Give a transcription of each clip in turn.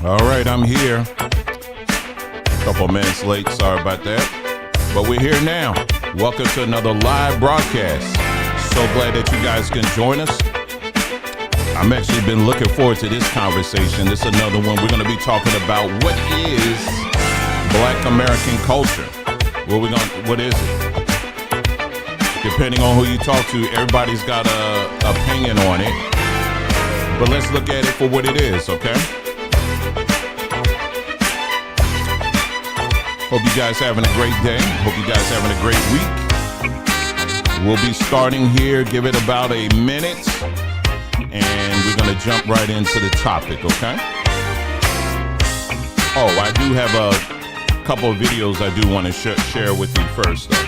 All right, I'm here. A couple minutes late, sorry about that. But we're here now. Welcome to another live broadcast. So glad that you guys can join us. I'm actually been looking forward to this conversation. This is another one. We're going to be talking about what is Black American culture. What is it? Depending on who you talk to, everybody's got a opinion on it. But let's look at it for what it is, okay? Hope you guys having a great day. Hope you guys having a great week. We'll be starting here. Give it about a minute. And we're going to jump right into the topic, okay? Oh, I do have a couple of videos I do want to share with you first, though.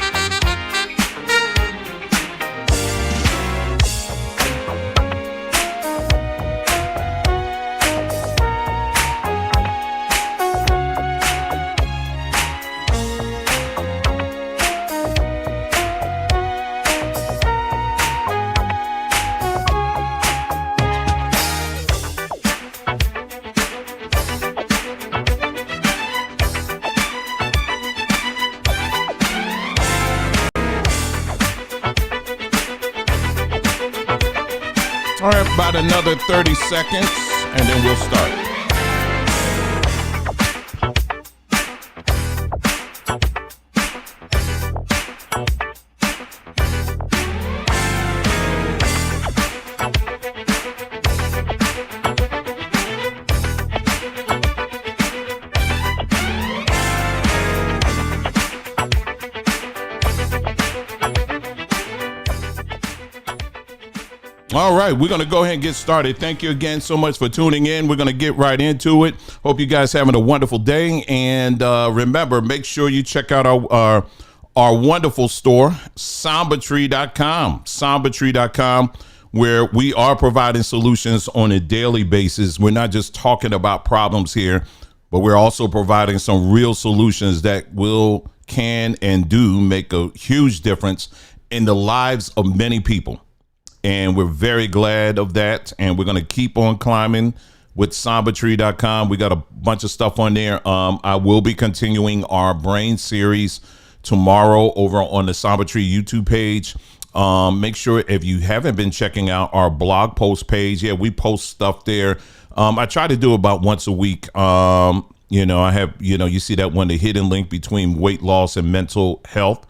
All right, about another 30 seconds, and then we'll start. All right, we're going to go ahead and get started. Thank you again so much for tuning in. We're going to get right into it. Hope you guys having a wonderful day. And remember, make sure you check out our wonderful store, sambatree.com, sambatree.com, where we are providing solutions on a daily basis. We're not just talking about problems here, but we're also providing some real solutions that can and do make a huge difference in the lives of many people. And we're very glad of that. And we're going to keep on climbing with sambatree.com. We got a bunch of stuff on there. I will be continuing our brain series tomorrow over on the Sambatree YouTube page. Make sure if you haven't been checking out our blog post page, we post stuff there. I try to do about once a week. I have, you see that one, the hidden link between weight loss and mental health.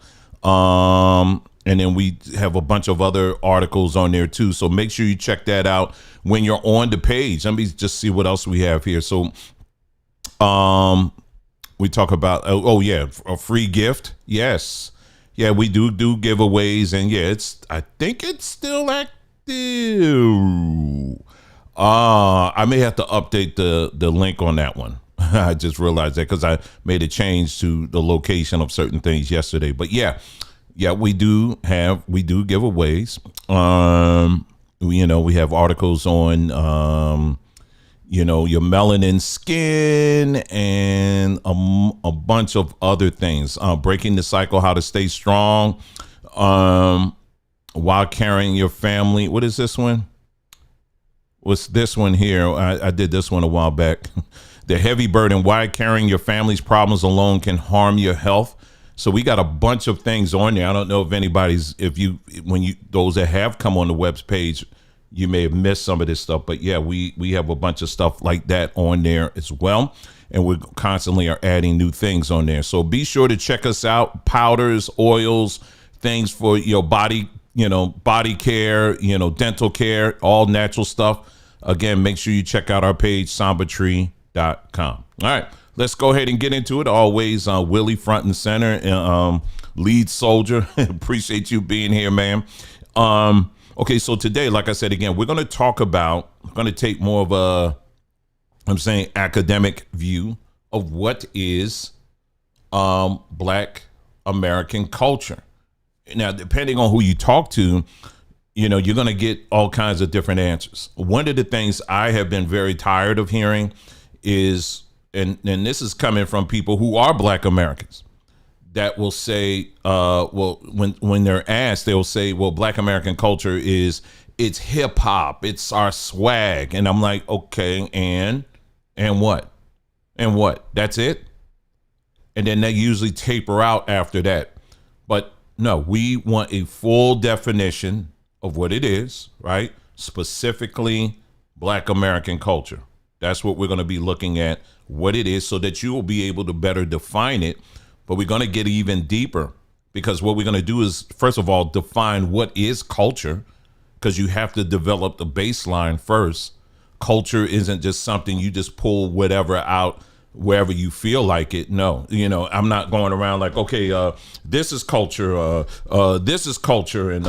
And then we have a bunch of other articles on there too. So make sure you check that out when you're on the page. Let me just see what else we have here. So we talk about, a free gift. Yes. Yeah, we do giveaways. And I think it's still active. I may have to update the link on that one. I just realized that because I made a change to the location of certain things yesterday. But yeah, we do giveaways. We have articles on, your melanin skin and a bunch of other things. Breaking the cycle, how to stay strong while carrying your family. What is this one? What's this one here? I did this one a while back. The heavy burden, why carrying your family's problems alone can harm your health. So we got a bunch of things on there. I don't know if those that have come on the web page, you may have missed some of this stuff, but we have a bunch of stuff like that on there as well. And we constantly are adding new things on there. So be sure to check us out. Powders, oils, things for your body, body care, dental care, all natural stuff. Again, make sure you check out our page, sambatree.com. All right. Let's go ahead and get into it. Always Willie front and center, lead soldier. Appreciate you being here, man. Okay, so today, like I said, again, we're going to take more of academic view of what is Black American culture. Now, depending on who you talk to, you're going to get all kinds of different answers. One of the things I have been very tired of hearing is, and this is coming from people who are Black Americans, that will say, when they're asked, they'll say, well, Black American culture it's hip hop, it's our swag. And I'm like, okay, and what? And what? That's it? And then they usually taper out after that. But no, we want a full definition of what it is, right? Specifically, Black American culture. That's what we're going to be looking at, what it is, so that you will be able to better define it. But we're going to get even deeper, because what we're going to do is, first of all, define what is culture, because you have to develop the baseline first. Culture isn't just something you just pull whatever out wherever you feel like it. No, I'm not going around like, okay, this is culture, this is culture, and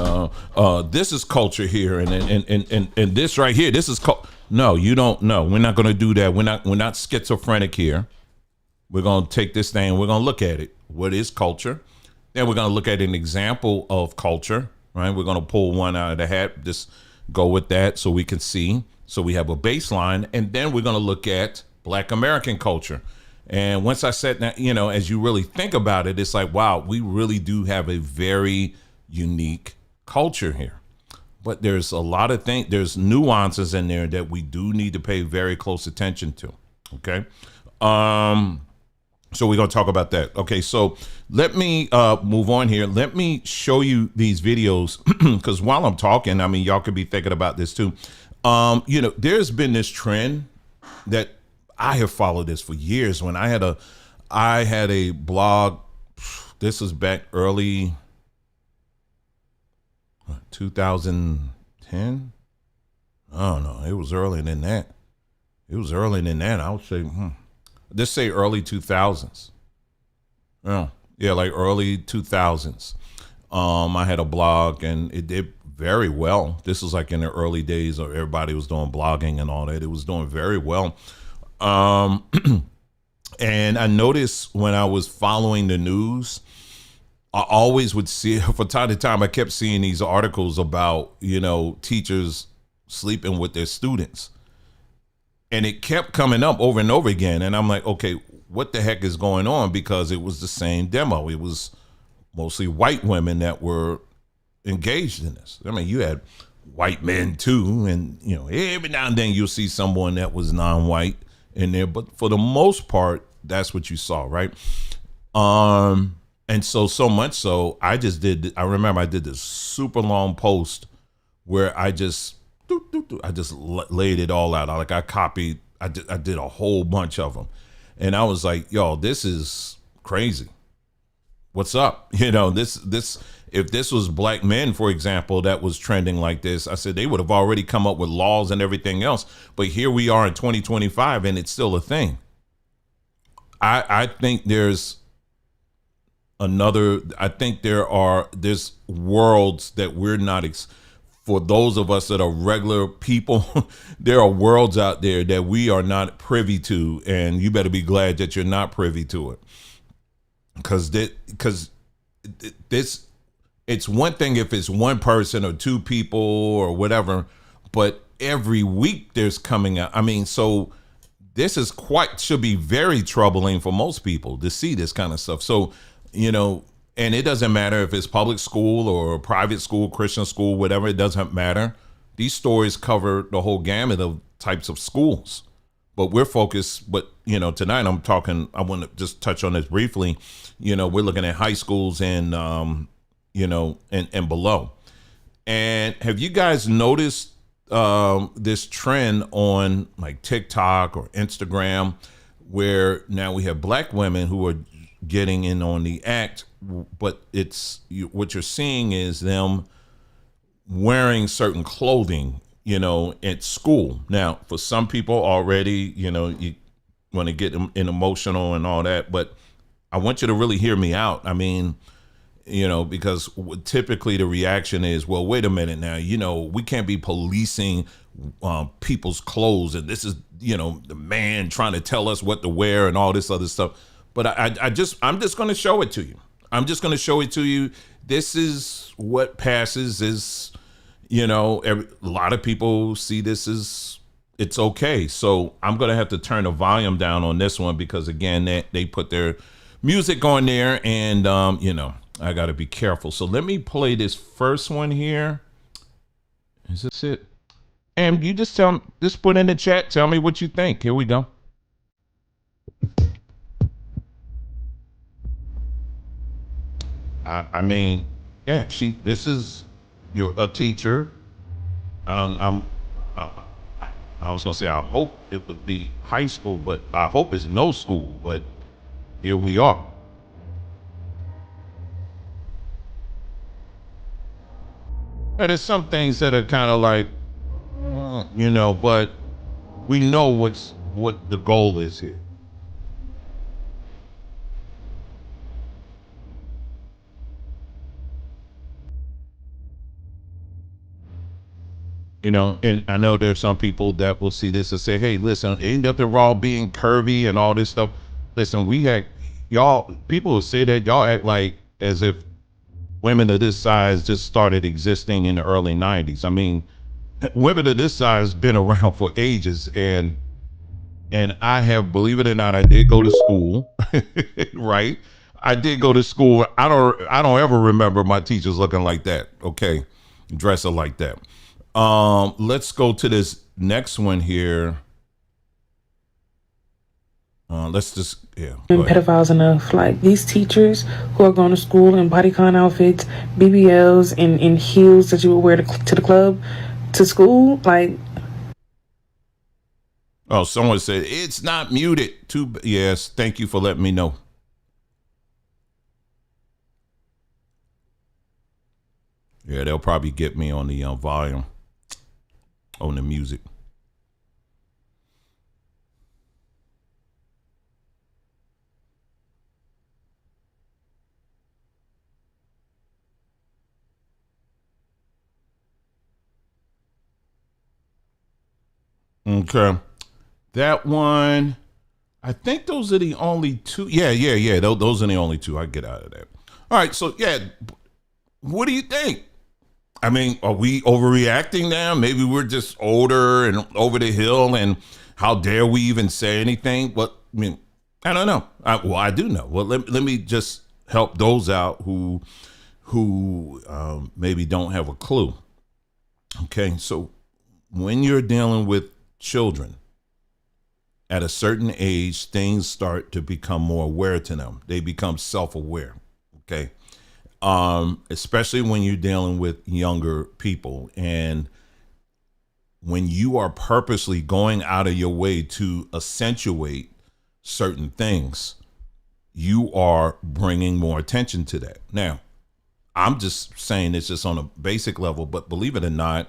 this is culture here, and this right here, this is no, you don't know. We're not going to do that. We're not schizophrenic here. We're going to take this thing and we're going to look at it. What is culture? Then we're going to look at an example of culture, right? We're going to pull one out of the hat, just go with that so we can see. So we have a baseline, and then we're going to look at Black American culture. And once I said that, as you really think about it, it's like, wow, we really do have a very unique culture here. But there's a lot of things, there's nuances in there that we do need to pay very close attention to. Okay. So we're going to talk about that. Okay. So let me move on here. Let me show you these videos, because while I'm talking, y'all could be thinking about this too. There's been this trend that I have followed this for years. When I had a blog, this was back early 2010. Oh no, it was earlier than that. I would say, let's say early 2000s. Yeah, like early 2000s. I had a blog and it did very well. This was like in the early days of everybody was doing blogging and all that. It was doing very well. And I noticed when I was following the news, I always would see, from time to time, I kept seeing these articles about, teachers sleeping with their students. And it kept coming up over and over again. And I'm like, okay, what the heck is going on? Because it was the same demo. It was mostly white women that were engaged in this. You had white men too. And, every now and then you'll see someone that was non-white in there. But for the most part, that's what you saw, right? And so much so, I remember I did this super long post where I just laid it all out. I copied, I did a whole bunch of them. And I was like, yo, this is crazy. What's up? If this was black men, for example, that was trending like this, I said they would have already come up with laws and everything else. But here we are in 2025 and it's still a thing. I think there's there's worlds that we're not, for those of us that are regular people, there are worlds out there that we are not privy to. And you better be glad that you're not privy to it. Because it's one thing if it's one person or two people or whatever, but every week there's coming out. So this should be very troubling for most people to see this kind of stuff. So, and it doesn't matter if it's public school or private school, Christian school, whatever, it doesn't matter. These stories cover the whole gamut of types of schools. But we're focused, tonight I want to just touch on this briefly. We're looking at high schools and, and below. And have you guys noticed this trend on like TikTok or Instagram, where now we have black women who are getting in on the act, but what you're seeing is them wearing certain clothing, at school. Now, for some people already, you want to get them in emotional and all that, but I want you to really hear me out. Because typically the reaction is, well, wait a minute now, we can't be policing people's clothes. And this is, the man trying to tell us what to wear and all this other stuff. But I'm just going to show it to you. This is what passes as, a lot of people see this as it's okay. So I'm going to have to turn the volume down on this one because, again, they put their music on there and, I got to be careful. So let me play this first one here. Is this it? And you just put in the chat. Tell me what you think. Here we go. I mean, yeah, this is, you're a teacher. I'm, uh, I was gonna say, I hope it would be high school, but I hope it's no school, but here we are. And there's some things that are kind of like, but we know what the goal is here. And I know there's some people that will see this and say, hey, listen, ain't nothing wrong being curvy and all this stuff. Listen, y'all, people will say that, y'all act like as if women of this size just started existing in the early 90s. I mean, women of this size been around for ages, and I have, believe it or not, I did go to school, right? I did go to school. I don't ever remember my teachers looking like that. Okay, dressing like that. Let's go to this next one here. Let's just, yeah. And pedophiles enough. Like these teachers who are going to school in bodycon outfits, BBLs, and in heels that you would wear to the club, to school. Like, Oh, someone said it's not muted. Yes, thank you for letting me know. Yeah, they'll probably get me on the volume on the music. Okay. That one, I think those are the only two. Yeah. Those are the only two I get out of that. All right. So, yeah, what do you think? I mean, are we overreacting now? Maybe we're just older and over the hill, and how dare we even say anything? But, I mean, I don't know. I do know. Well, let me just help those out who maybe don't have a clue. Okay. So when you're dealing with children, at a certain age, things start to become more aware to them. They become self-aware. Okay. Especially when you're dealing with younger people, and when you are purposely going out of your way to accentuate certain things, you are bringing more attention to that. Now, I'm just saying this just on a basic level, but believe it or not,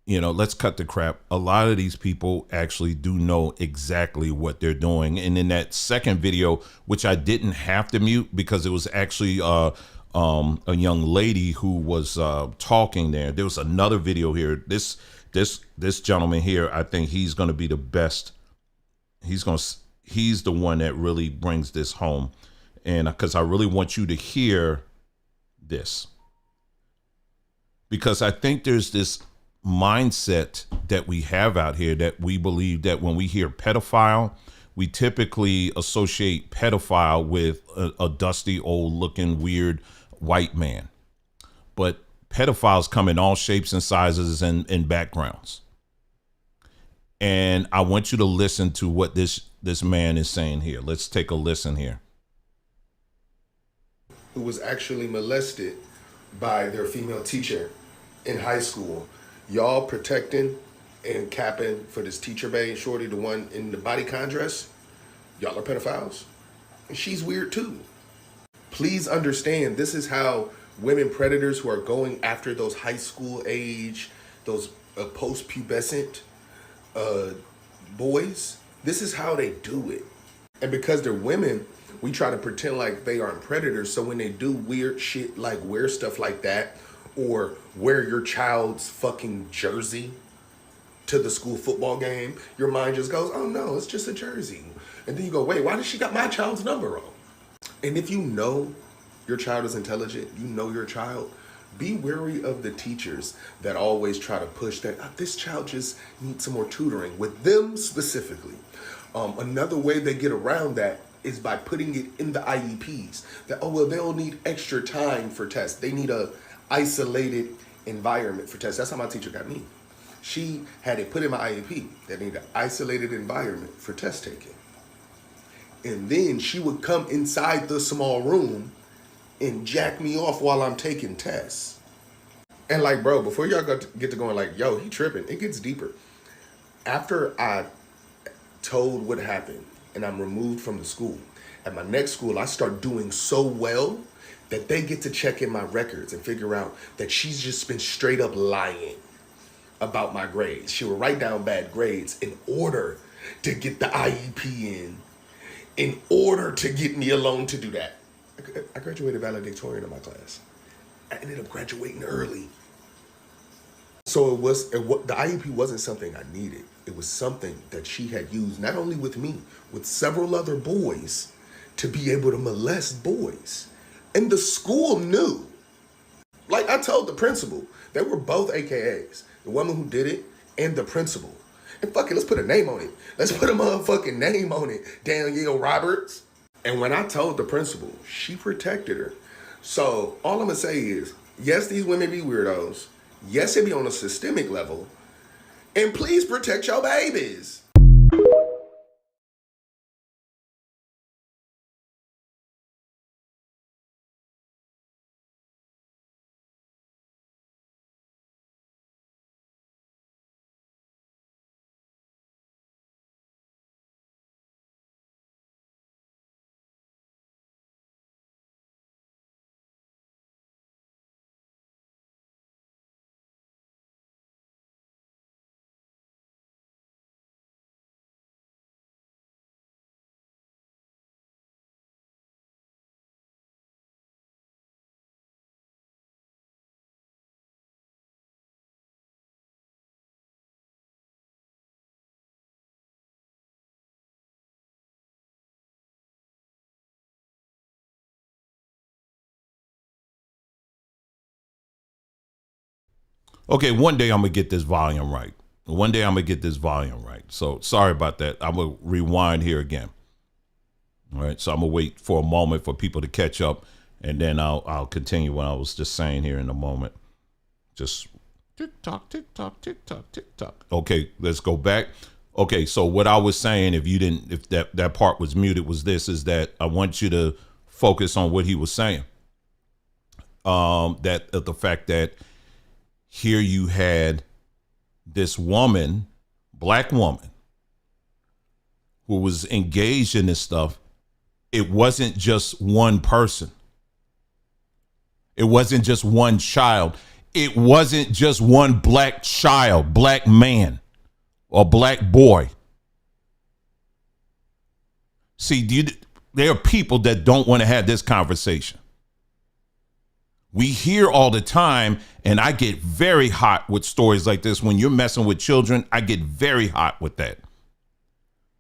let's cut the crap. A lot of these people actually do know exactly what they're doing. And in that second video, which I didn't have to mute because it was actually a young lady who was talking there. There was another video here. This gentleman here, I think he's going to be the best. He's the one that really brings this home, and because I really want you to hear this, because I think there's this mindset that we have out here that we believe that when we hear pedophile, we typically associate pedophile with a dusty old looking weird white man. But pedophiles come in all shapes and sizes and backgrounds. And I want you to listen to what this man is saying here. Let's take a listen here. Who was actually molested by their female teacher in high school. Y'all protecting and capping for this teacher bae shorty, the one in the bodycon dress. Y'all are pedophiles. And she's weird too. Please understand, this is how women predators who are going after those high school age, those post-pubescent boys, this is how they do it. And because they're women, we try to pretend like they aren't predators. So when they do weird shit like wear stuff like that, or wear your child's fucking jersey to the school football game, your mind just goes, oh no, it's just a jersey. And then you go, wait, why does she got my child's number on? And if you know your child is intelligent, you know your child, be wary of the teachers that always try to push that this child just needs some more tutoring with them specifically. Another way they get around that is by putting it in the IEPs. That, oh, well, they'll need extra time for tests. They need a isolated environment for tests. That's how my teacher got me. She had it put in my IEP that need an isolated environment for test taking. And then she would come inside the small room and jack me off while I'm taking tests. And like, bro, before y'all get to going like, yo, he tripping, it gets deeper. After I told what happened and I'm removed from the school, at my next school, I start doing so well that they get to check in my records and figure out that she's just been straight up lying about my grades. She would write down bad grades in order to get the IEP in order to get me alone to do that. I graduated valedictorian in my class. I ended up graduating early. So the IEP wasn't something I needed. It was something that she had used, not only with me, with several other boys, to be able to molest boys. And the school knew. Like I told the principal, they were both AKAs. The woman who did it and the principal. And fuck it, let's put a name on it. Let's put a motherfucking name on it. Danielle Roberts. And when I told the principal, she protected her. So all I'm gonna say is, yes, these women be weirdos. Yes, it be on a systemic level. And please protect your babies. Okay, one day I'm gonna get this volume right. One day I'm gonna get this volume right. So sorry about that. I'm gonna rewind here again. All right, so I'm gonna wait for a moment for people to catch up, and then I'll continue what I was just saying here in a moment. Just tick tock, tick tock, tick tock, tick tock. Okay, let's go back. Okay, so what I was saying, if that part was muted, was this: is that I want you to focus on what he was saying. That the fact that here you had this woman, black woman, who was engaged in this stuff. It wasn't just one person. It wasn't just one child. It wasn't just one black child, black man, or black boy. See, there are people that don't want to have this conversation. We hear all the time, and I get very hot with stories like this. When you're messing with children, I get very hot with that.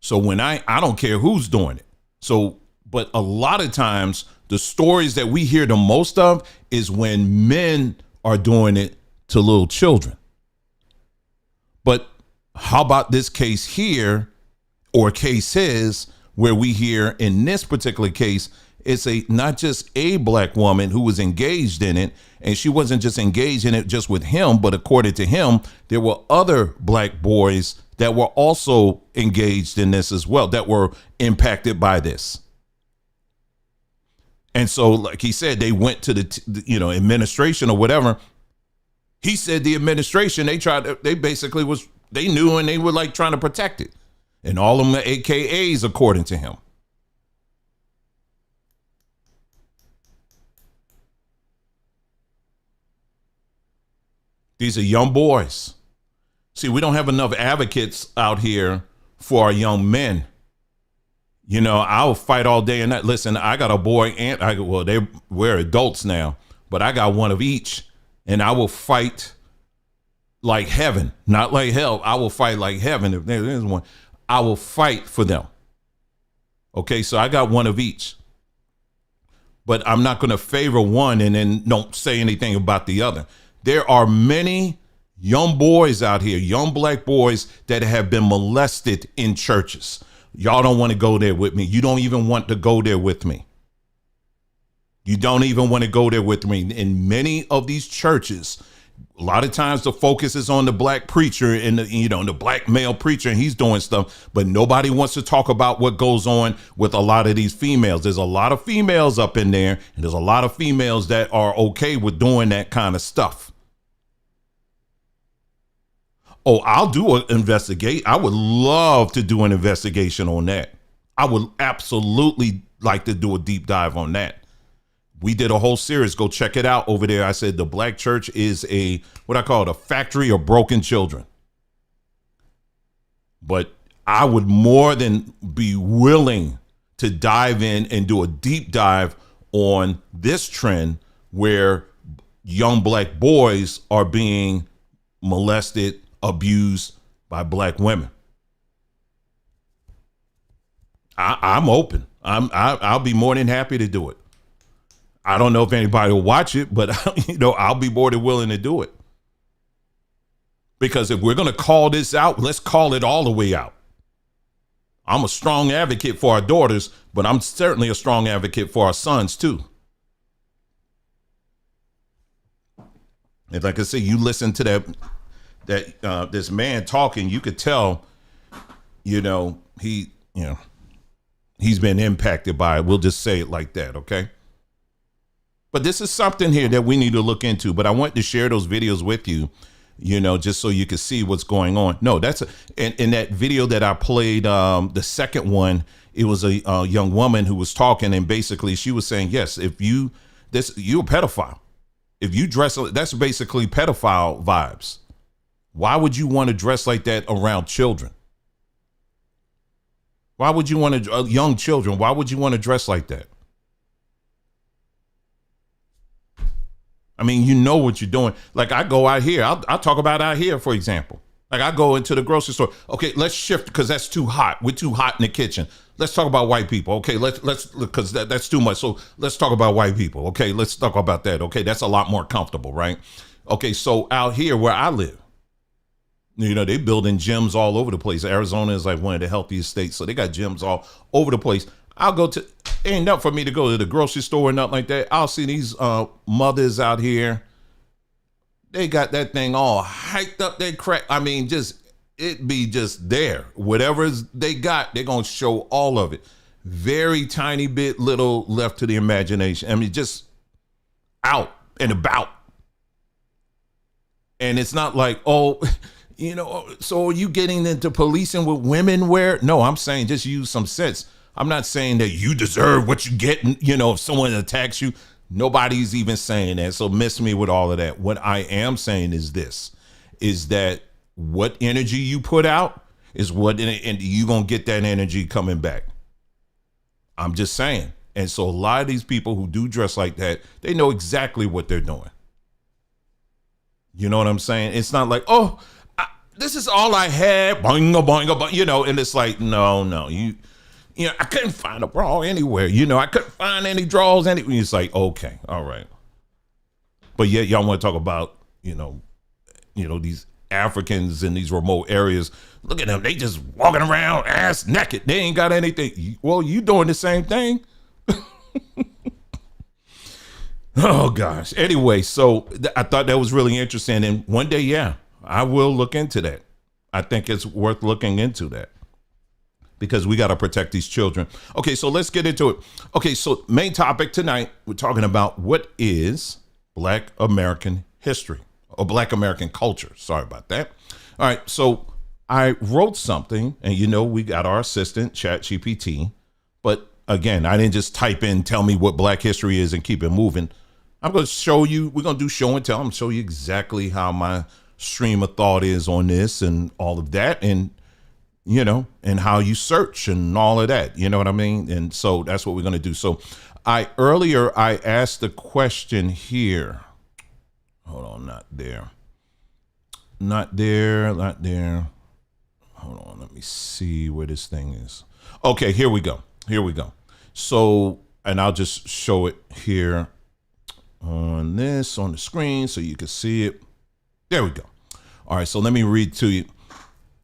So when I don't care who's doing it. So, but a lot of times the stories that we hear the most of is when men are doing it to little children. But how about this case here, or cases where we hear in this particular case, it's not just a black woman who was engaged in it, and she wasn't just engaged in it just with him, but according to him, there were other black boys that were also engaged in this as well, that were impacted by this. And so, like he said, they went to the administration or whatever. He said the administration, they knew, and they were like trying to protect it. And all of them are AKAs, according to him. These are young boys. See, we don't have enough advocates out here for our young men. You know, I'll fight all day and night. Listen, I got a boy and we're adults now, but I got one of each, and I will fight like heaven, not like hell. I will fight like heaven. If there is one, I will fight for them. Okay, so I got one of each, but I'm not going to favor one and then don't say anything about the other. There are many young boys out here, young black boys that have been molested in churches. Y'all don't want to go there with me. You don't even want to go there with me. You don't even want to go there with me. In many of these churches, A lot of times the focus is on the black preacher and the black male preacher, and he's doing stuff, but nobody wants to talk about what goes on with a lot of these females. There's a lot of females up in there, and there's a lot of females that are okay with doing that kind of stuff. Oh, I'll do an investigate. I would love to do an investigation on that. I would absolutely like to do a deep dive on that. We did a whole series. Go check it out over there. I said the black church is what I call it, a factory of broken children. But I would more than be willing to dive in and do a deep dive on this trend where young black boys are being molested, abused by black women. I'm open. I'll be more than happy to do it. I don't know if anybody will watch it, but I'll be more than willing to do it. Because if we're going to call this out, let's call it all the way out. I'm a strong advocate for our daughters, but I'm certainly a strong advocate for our sons too. And like I say, you listen to this man talking, you could tell, he's been impacted by it. We'll just say it like that, okay? But this is something here that we need to look into. But I want to share those videos with you, just so you can see what's going on. No, in that video that I played, the second one, it was a young woman who was talking, and basically she was saying, yes, you're a pedophile. If you dress, that's basically pedophile vibes. Why would you want to dress like that around children? Why would you want to, young children, why would you want to dress like that? I mean, you know what you're doing. Like I go out here, I'll talk about out here, for example. Like I go into the grocery store. Okay, let's shift because that's too hot. We're too hot in the kitchen. Let's talk about white people. Okay, let's because that's too much. So let's talk about white people. Okay, let's talk about that. Okay, that's a lot more comfortable, right? Okay, so out here where I live, they building gyms all over the place. Arizona is like one of the healthiest states, so they got gyms all over the place. Ain't nothing for me to go to the grocery store or nothing like that. I'll see these mothers out here. They got that thing all hiked up their crack. I mean, it be just there. Whatever they got, they're going to show all of it. Very tiny bit little left to the imagination. I mean, just out and about. And it's not like, so are you getting into policing with women wear? No, I'm saying just use some sense. I'm not saying that you deserve what you get, if someone attacks you. Nobody's even saying that. So miss me with all of that. What I am saying is that what energy you put out is and you're going to get that energy coming back. I'm just saying. And so a lot of these people who do dress like that, they know exactly what they're doing. You know what I'm saying? It's not like, this is all I had, boing, boing, boing, and it's like, no, I couldn't find a bra anywhere. I couldn't find any drawers anywhere. It's like, okay, all right. But yet y'all want to talk about, these Africans in these remote areas. Look at them. They just walking around ass naked. They ain't got anything. Well, you doing the same thing. Oh, gosh. Anyway, so I thought that was really interesting. And one day, I will look into that. I think it's worth looking into that. Because we got to protect these children. Okay, so let's get into it. Okay, so main topic tonight, we're talking about what is Black American history or Black American culture. Sorry about that. All right, so I wrote something and we got our assistant, ChatGPT. But again, I didn't just type in, tell me what Black history is and keep it moving. I'm going to show you, we're going to do show and tell. I'm going to show you exactly how my stream of thought is on this and all of that. And and how you search and all of that, you know what I mean? And so that's what we're going to do. So earlier I asked the question here. Hold on, not there. Hold on, let me see where this thing is. Okay, here we go. So, and I'll just show it here on the screen so you can see it. There we go. All right, so let me read to you.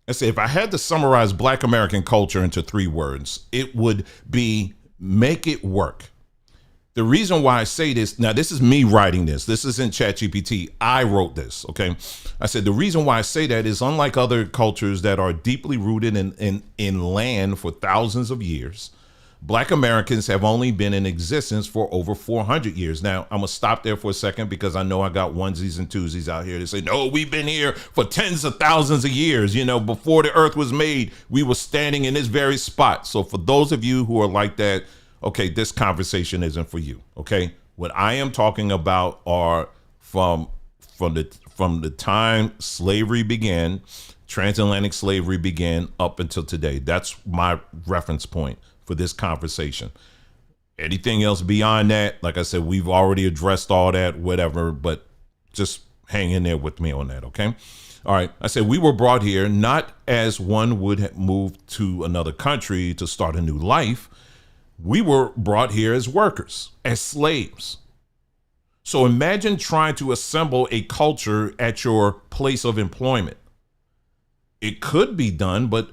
I say, if I had to summarize Black American culture into 3 words, it would be make it work. The reason why I say this, now this is me writing this. This isn't ChatGPT. I wrote this, okay? I said the reason why I say that is unlike other cultures that are deeply rooted in land for thousands of years, Black Americans have only been in existence for over 400 years. Now, I'm going to stop there for a second because I know I got onesies and twosies out here to say, no, we've been here for tens of thousands of years. You know, before the earth was made, we were standing in this very spot. So for those of you who are like that, okay, this conversation isn't for you, okay? What I am talking about are from the time slavery began, transatlantic slavery began up until today. That's my reference point for this conversation. Anything else beyond that, like I said, we've already addressed all that, whatever, but just hang in there with me on that, okay? All right, I said we were brought here not as one would move to another country to start a new life. We were brought here as workers, as slaves. So imagine trying to assemble a culture at your place of employment. It could be done, but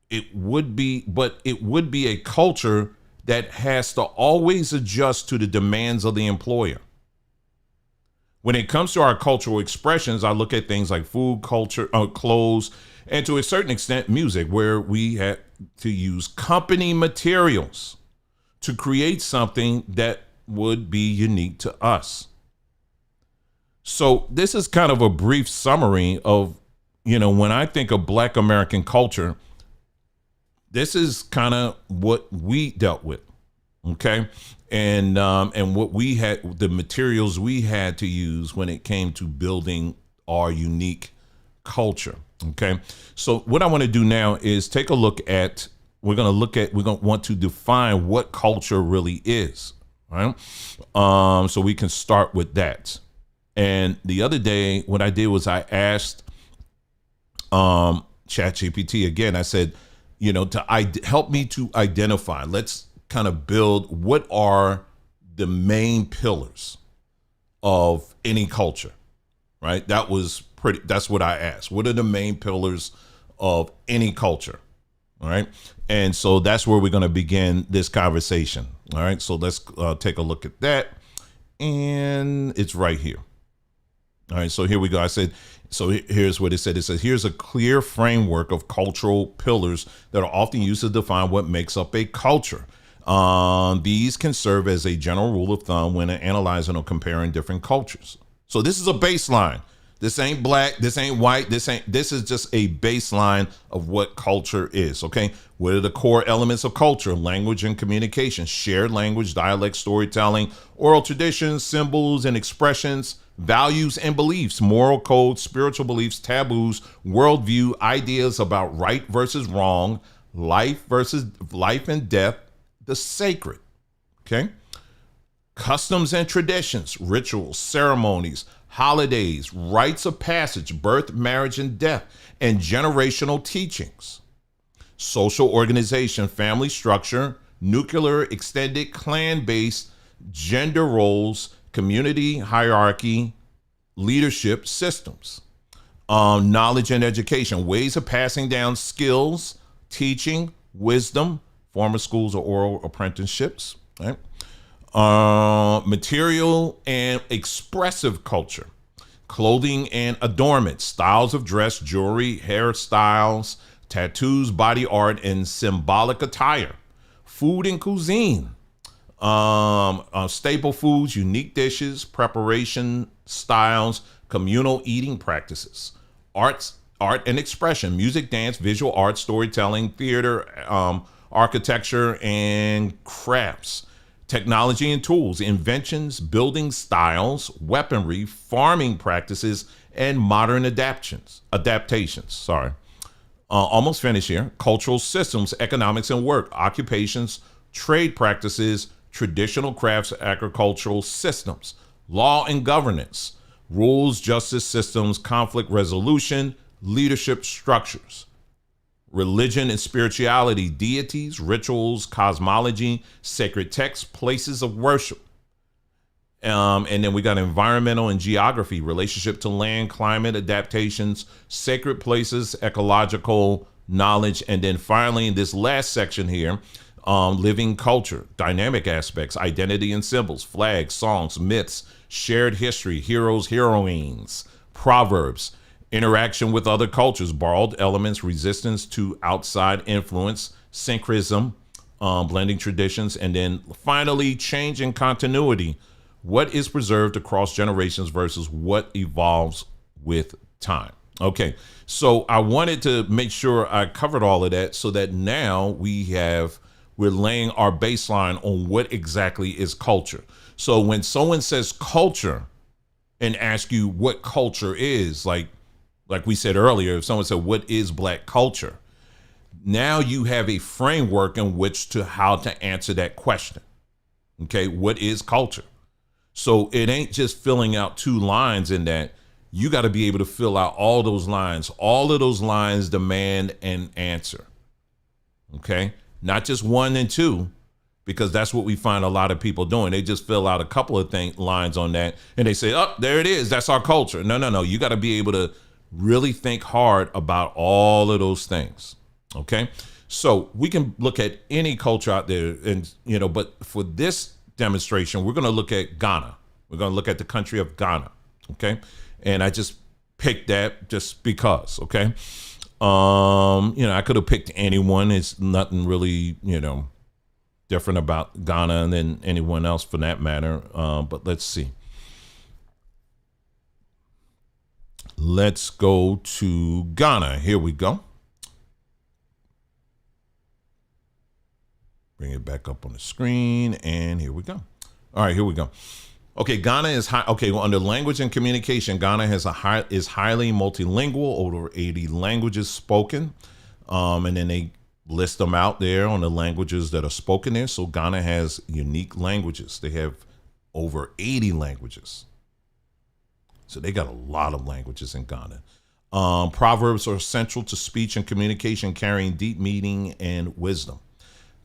it would be a culture that has to always adjust to the demands of the employer. When it comes to our cultural expressions, I look at things like food, culture, clothes, and to a certain extent, music, where we had to use company materials to create something that would be unique to us. So this is kind of a brief summary of, you know, when I think of Black American culture, this is kind of what we dealt with, okay? And what we had, the materials we had to use when it came to building our unique culture, okay? So what I want to do now is take a look at, we're going to want to define what culture really is, right? So we can start with that. And the other day, what I did was I asked ChatGPT again, I said, you know, to help me to identify, let's kind of build what are the main pillars of any culture, right? That's what I asked. What are the main pillars of any culture? All right. And so that's where we're going to begin this conversation. All right. So let's take a look at that. And it's right here. All right. So here we go. I said, so here's what it said. It says, here's a clear framework of cultural pillars that are often used to define what makes up a culture. These can serve as a general rule of thumb when analyzing or comparing different cultures. So this is a baseline. This ain't black, this ain't white, this is just a baseline of what culture is, okay? What are the core elements of culture? Language and communication, shared language, dialect, storytelling, oral traditions, symbols and expressions, values and beliefs, moral codes, spiritual beliefs, taboos, worldview, ideas about right versus wrong, life and death, the sacred, okay? Customs and traditions, rituals, ceremonies, holidays, rites of passage, birth, marriage, and death, and generational teachings. Social organization, family structure, nuclear, extended, clan-based, gender roles, community hierarchy, leadership systems. Knowledge and education, ways of passing down skills, teaching, wisdom, formal schools or oral apprenticeships, right? Material and expressive culture, clothing and adornment, styles of dress, jewelry, hairstyles, tattoos, body art, and symbolic attire, food and cuisine, staple foods, unique dishes, preparation styles, communal eating practices, art and expression, music, dance, visual art, storytelling, theater, architecture, and crafts. Technology and tools, inventions, building styles, weaponry, farming practices, and modern adaptations. Almost finished here. Cultural systems, economics and work, occupations, trade practices, traditional crafts, agricultural systems, law and governance, rules, justice systems, conflict resolution, leadership structures. Religion and spirituality, deities, rituals, cosmology, sacred texts, places of worship. And then we got environmental and geography, relationship to land, climate, adaptations, sacred places, ecological knowledge. And then finally, in this last section here, Living culture, dynamic aspects, identity and symbols, flags, songs, myths, shared history, heroes, heroines, proverbs, interaction with other cultures, borrowed elements, resistance to outside influence, syncretism, blending traditions, and then finally change in continuity. What is preserved across generations versus what evolves with time. Okay, so I wanted to make sure I covered all of that so that now we're laying our baseline on what exactly is culture. So when someone says culture and ask you what culture is, like we said earlier, if someone said, what is black culture? Now you have a framework in which to how to answer that question. Okay, what is culture? So it ain't just filling out 2 lines in that. You got to be able to fill out all those lines. All of those lines demand an answer. Okay, not just 1 and 2, because that's what we find a lot of people doing. They just fill out a couple of lines on that and they say, oh, there it is. That's our culture. No. You got to be able to really think hard about all of those things. Okay, so we can look at any culture out there, and but for this demonstration, we're going to look at Ghana. We're going to look at the country of Ghana. Okay, and I just picked that just because. Okay, I could have picked anyone. It's nothing really different about Ghana than anyone else for that matter. But let's see. Let's go to Ghana. Here we go. Bring it back up on the screen, and here we go. All right, here we go. Okay, Ghana is high. Okay, well, under language and communication, Ghana is highly multilingual, over 80 languages spoken, and then they list them out there on the languages that are spoken there. So Ghana has unique languages. They have over 80 languages. So they got a lot of languages in Ghana. Proverbs are central to speech and communication, carrying deep meaning and wisdom.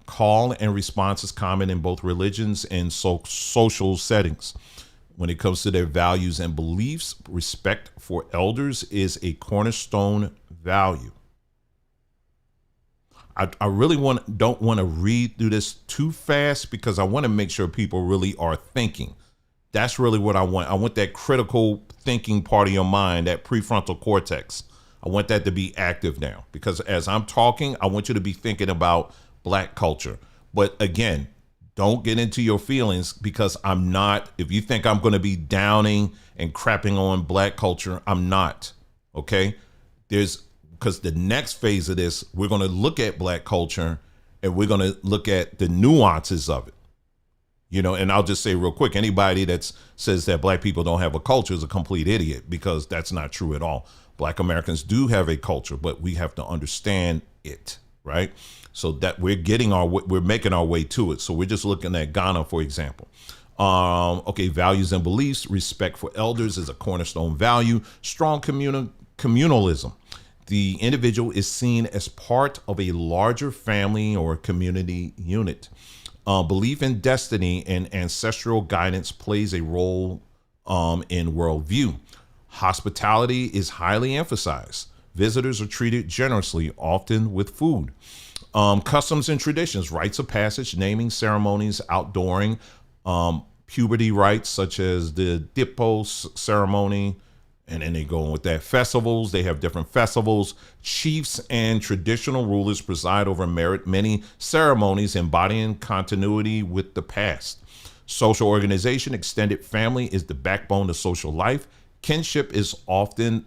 Call and response is common in both religions and social settings. When it comes to their values and beliefs, respect for elders is a cornerstone value. I really don't want to read through this too fast because I want to make sure people really are thinking. That's really what I want. I want that critical thinking part of your mind, that prefrontal cortex. I want that to be active now, because as I'm talking, I want you to be thinking about black culture. But again, don't get into your feelings, because I'm not. If you think I'm going to be downing and crapping on black culture, I'm not. Okay? Because the next phase of this, we're going to look at black culture and we're going to look at the nuances of it. And I'll just say real quick, anybody that says that black people don't have a culture is a complete idiot, because that's not true at all. Black Americans do have a culture, but we have to understand it, right? So that we're making our way to it. So we're just looking at Ghana, for example. Okay, values and beliefs. Respect for elders is a cornerstone value. Strong communalism. The individual is seen as part of a larger family or community unit. Belief in destiny and ancestral guidance plays a role in worldview. Hospitality is highly emphasized. Visitors are treated generously, often with food. Customs and traditions, rites of passage, naming ceremonies, outdooring, puberty rites such as the Dippo ceremony, and then they go on with that. Festivals, they have different festivals. Chiefs and traditional rulers preside over many ceremonies, embodying continuity with the past. Social organization, extended family is the backbone of social life. Kinship is often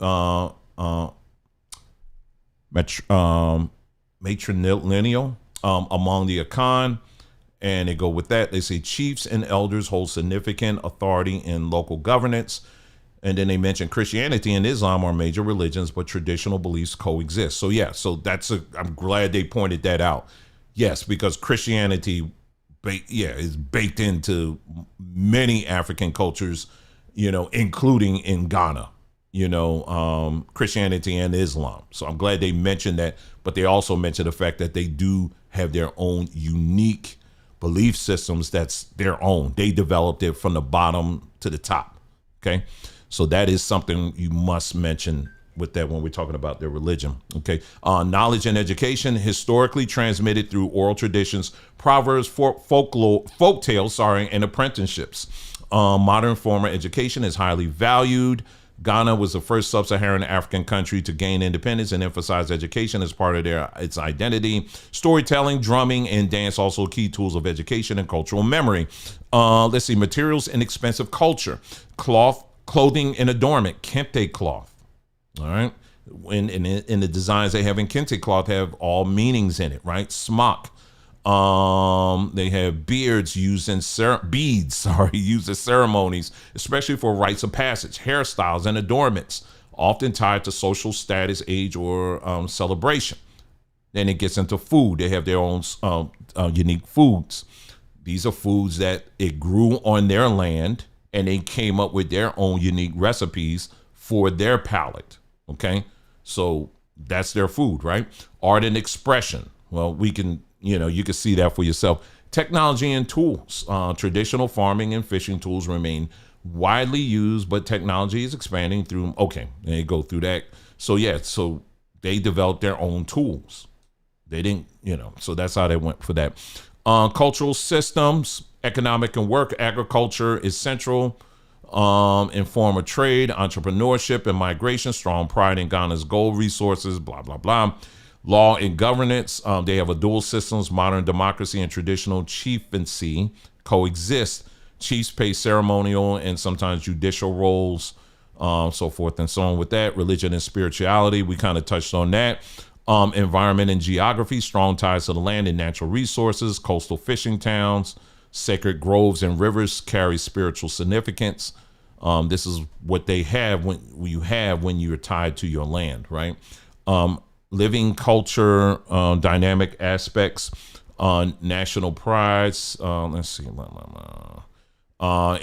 matrilineal among the Akan, and they go with that. They say chiefs and elders hold significant authority in local governance. And then they mention Christianity and Islam are major religions, but traditional beliefs coexist. So yeah, I'm glad they pointed that out. Yes, because Christianity, is baked into many African cultures, including in Ghana, Christianity and Islam. So I'm glad they mentioned that, but they also mentioned the fact that they do have their own unique belief systems. That's their own. They developed it from the bottom to the top. Okay. So that is something you must mention with that when we're talking about their religion. Okay. Knowledge and education, historically transmitted through oral traditions, proverbs, folk tales, and apprenticeships. Modern formal education is highly valued. Ghana was the first sub-Saharan African country to gain independence and emphasize education as part of its identity. Storytelling, drumming, and dance also key tools of education and cultural memory. Let's see, materials and expensive culture. Cloth, clothing, and adornment. Kente cloth. All right. In the designs they have in kente cloth have all meanings in it, right? Smock. They have beads used in used in ceremonies, especially for rites of passage, hairstyles and adornments, often tied to social status, age, or celebration. Then it gets into food. They have their own unique foods. These are foods that it grew on their land, and they came up with their own unique recipes for their palate. Okay, so that's their food, right? Art and expression. Well, we can. You can see that for yourself. Technology and tools. Traditional farming and fishing tools remain widely used, but technology is expanding through. Okay, they go through that. So so they developed their own tools. They didn't, so that's how they went for that. Cultural systems, economic and work. Agriculture is central. In form of trade, entrepreneurship, and migration. Strong pride in Ghana's gold resources. Blah blah blah. Law and governance, they have a dual systems, modern democracy and traditional chieftaincy coexist. Chiefs play ceremonial and sometimes judicial roles, so forth and so on with that. Religion and spirituality, we kind of touched on that. Environment and geography, strong ties to the land and natural resources. Coastal fishing towns, sacred groves and rivers carry spiritual significance. This is what they have when you're tied to your land, right? Living culture, dynamic aspects, national prides. Let's see,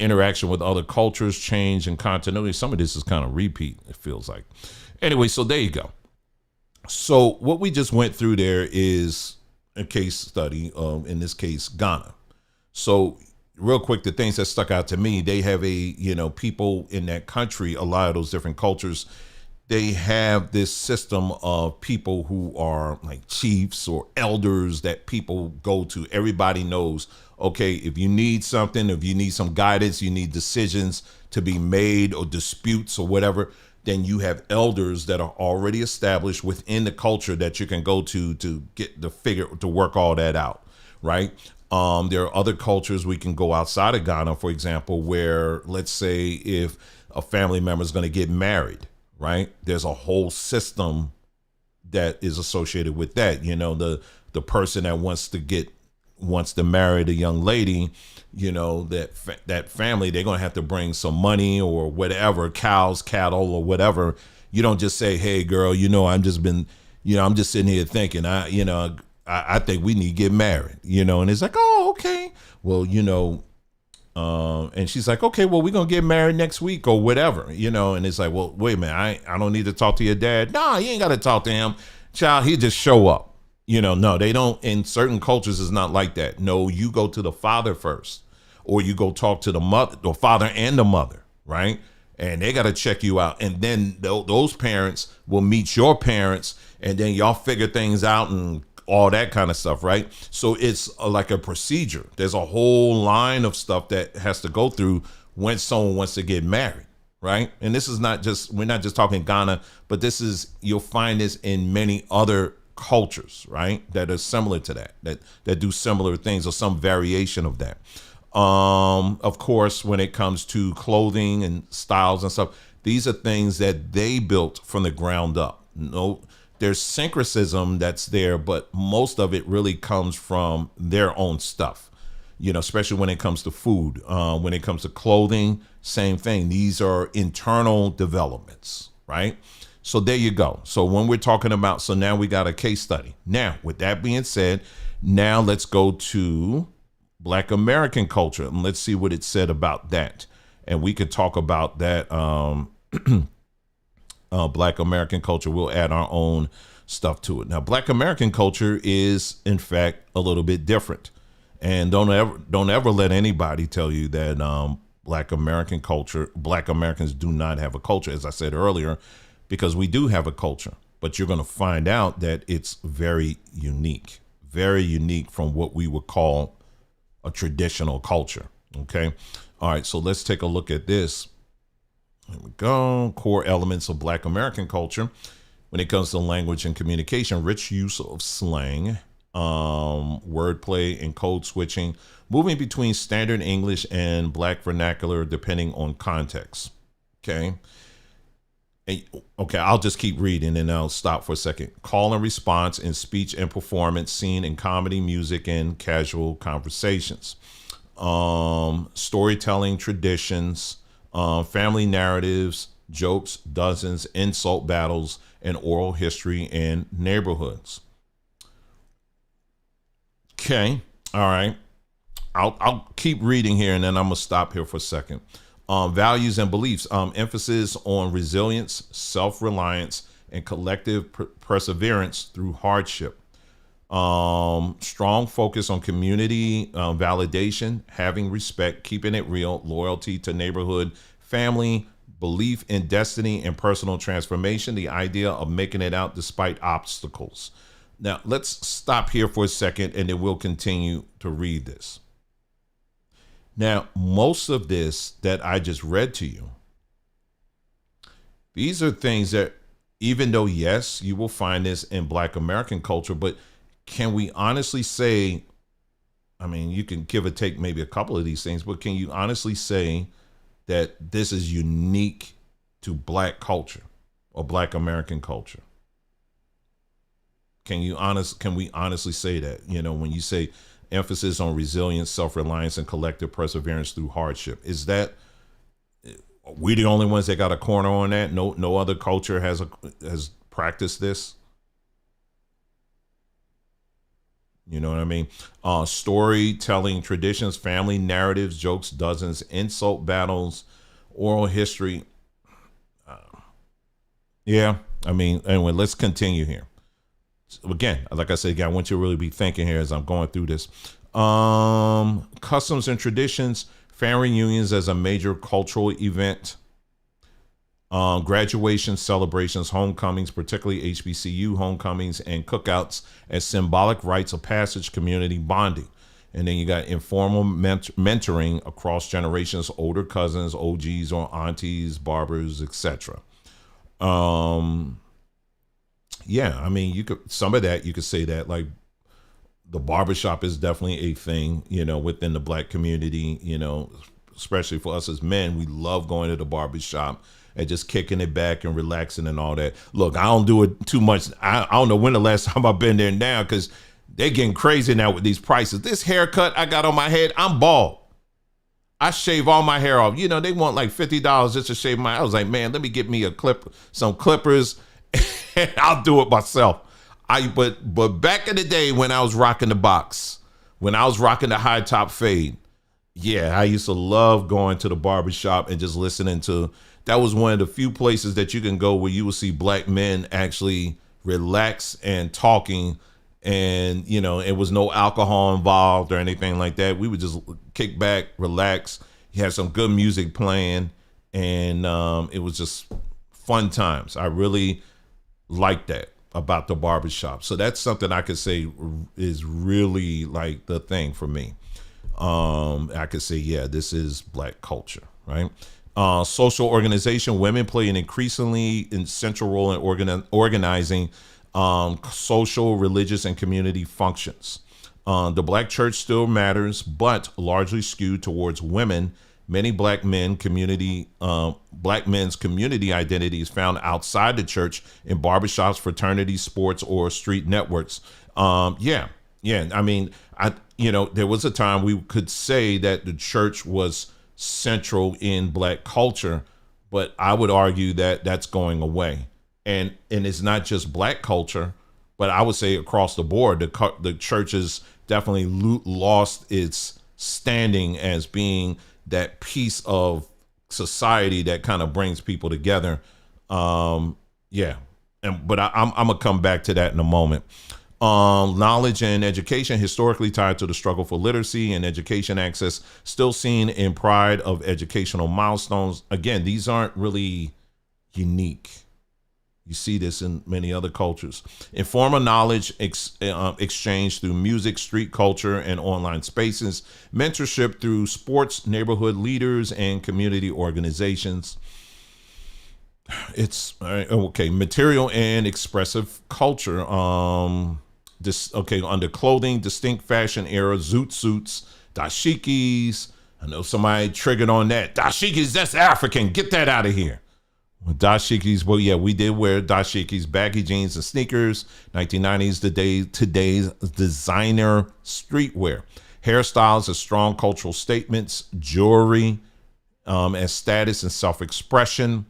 interaction with other cultures, change and continuity. Some of this is kind of repeat, it feels like. Anyway, so there you go. So what we just went through there is a case study of, in this case, Ghana. So real quick, the things that stuck out to me, they have people in that country, a lot of those different cultures, they have this system of people who are like chiefs or elders that people go to. Everybody knows, okay, if you need something, if you need some guidance, you need decisions to be made or disputes or whatever, then you have elders that are already established within the culture that you can go to get the figure to work all that out, right? There are other cultures we can go outside of Ghana, for example, where let's say if a family member is going to get married, right? There's a whole system that is associated with that. The person that wants to marry the young lady, that family, they're going to have to bring some money or whatever, cows, cattle or whatever. You don't just say, hey girl, I'm just sitting here thinking, I think we need to get married, and it's like, oh, okay. Well, and she's like, okay, well, we're going to get married next week or whatever, and it's like, well, wait a minute, I don't need to talk to your dad. Nah, you ain't got to talk to him. Child, he just show up. No, they don't. In certain cultures, it's not like that. No, you go to the father first, or you go talk to the mother, the father and the mother, right? And they got to check you out. And then those parents will meet your parents, and then y'all figure things out and all that kind of stuff, right? So it's like a procedure. There's a whole line of stuff that has to go through when someone wants to get married, right? And this is we're not just talking Ghana, but you'll find this in many other cultures, right? That are similar to that do similar things or some variation of that. Of course, when it comes to clothing and styles and stuff, these are things that they built from the ground up. There's syncretism that's there, but most of it really comes from their own stuff, especially when it comes to food. When it comes to clothing, same thing. These are internal developments, right? So there you go. So when we're talking about, so now we got a case study. Now, with that being said, now let's go to Black American culture and let's see what it said about that. And we could talk about that. Black American culture, we'll add our own stuff to it. Now, Black American culture is, in fact, a little bit different. And don't ever let anybody tell you that Black American culture, Black Americans do not have a culture. As I said earlier, because we do have a culture, but you're going to find out that it's very unique from what we would call a traditional culture. Okay. All right. So let's take a look at this. Here we go. Core elements of Black American culture. When it comes to language and communication, rich use of slang, wordplay and code switching, moving between standard English and Black vernacular depending on context. Okay. Okay, I'll just keep reading and I'll stop for a second. Call and response in speech and performance seen in comedy, music, and casual conversations. Storytelling traditions, family narratives, jokes, dozens, insult battles, and oral history in neighborhoods. Okay, all right. I'll keep reading here and then I'm gonna stop here for a second. Values and beliefs, emphasis on resilience, self-reliance, and collective perseverance through hardship. Strong focus on community validation, having respect, keeping it real, loyalty to neighborhood, family, belief in destiny and personal transformation, the idea of making it out despite obstacles. Now, let's stop here for a second and then we'll continue to read this. Now, most of this that I just read to you, these are things that, even though, yes, you will find this in Black American culture, but can we honestly say, I mean, you can give or take maybe a couple of these things, but can you honestly say that this is unique to Black culture or Black American culture? Can we honestly say that, you know, when you say emphasis on resilience, self-reliance, and collective perseverance through hardship, is that we the only ones that got a corner on that? No other culture has practiced this. You know what I mean? Storytelling traditions, family narratives, jokes, dozens, insult battles, oral history. Yeah, I mean, anyway, let's continue here. Again, like I said, I want you to really be thinking here as I'm going through this. Customs and traditions, family reunions as a major cultural event. Graduation celebrations, homecomings, particularly HBCU homecomings, and cookouts as symbolic rites of passage, community bonding. And then you got informal mentoring across generations, older cousins, OGs or aunties, barbers, etc. Yeah, I mean, you could say that like the barbershop is definitely a thing, you know, within the Black community, you know, especially for us as men. We love going to the barbershop and just kicking it back and relaxing and all that. Look, I don't do it too much. I don't know when the last time I've been there now, because they're getting crazy now with these prices. This haircut I got on my head, I'm bald. I shave all my hair off. You know, they want like $50 just to shave my. I was like, man, let me get me some clippers. I'll do it myself. But back in the day when I was rocking the box, when I was rocking the high top fade, yeah, I used to love going to the barbershop and just listening to. That was one of the few places that you can go where you will see Black men actually relax and talking, and you know, it was no alcohol involved or anything like that. We would just kick back, relax. You had some good music playing, and it was just fun times. I really like that about the barbershop. So that's something I could say is really like the thing for me. I could say, yeah, this is Black culture, right? Social organization, women play an increasingly central role in organizing social, religious, and community functions. The Black church still matters, but largely skewed towards women. Many Black men's community identity is found outside the church in barbershops, fraternities, sports, or street networks. Yeah. I mean, there was a time we could say that the church was central in Black culture, but I would argue that that's going away. And it's not just Black culture, but I would say across the board, the church has definitely lost its standing as being that piece of society that kind of brings people together. But I'm gonna come back to that in a moment. Knowledge and education, historically tied to the struggle for literacy and education access, still seen in pride of educational milestones. Again, these aren't really unique. You see this in many other cultures. Informal knowledge exchange through music, street culture, and online spaces. Mentorship through sports, neighborhood leaders, and community organizations. It's okay. Material and expressive culture. Under clothing, distinct fashion era, zoot suits, dashikis. I know somebody triggered on that. Dashikis, that's African. Get that out of here. Dashikis, well, yeah, we did wear dashikis, baggy jeans and sneakers. 1990s, today's designer streetwear. Hairstyles as strong cultural statements. Jewelry as status and self-expression.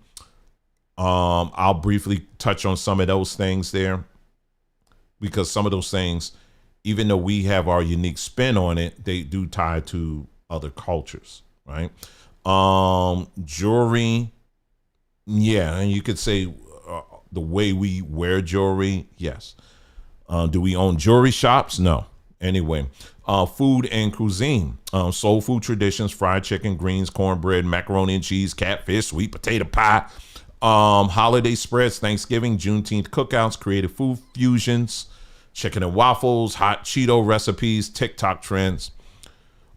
I'll briefly touch on some of those things there, because some of those things, even though we have our unique spin on it, they do tie to other cultures, right? Jewelry. Yeah, and you could say the way we wear jewelry, yes. Do we own jewelry shops? No. Anyway, food and cuisine. Soul food traditions, fried chicken, greens, cornbread, macaroni and cheese, catfish, sweet potato pie. Holiday spreads, Thanksgiving, Juneteenth cookouts, creative food fusions, chicken and waffles, hot Cheeto recipes, TikTok trends.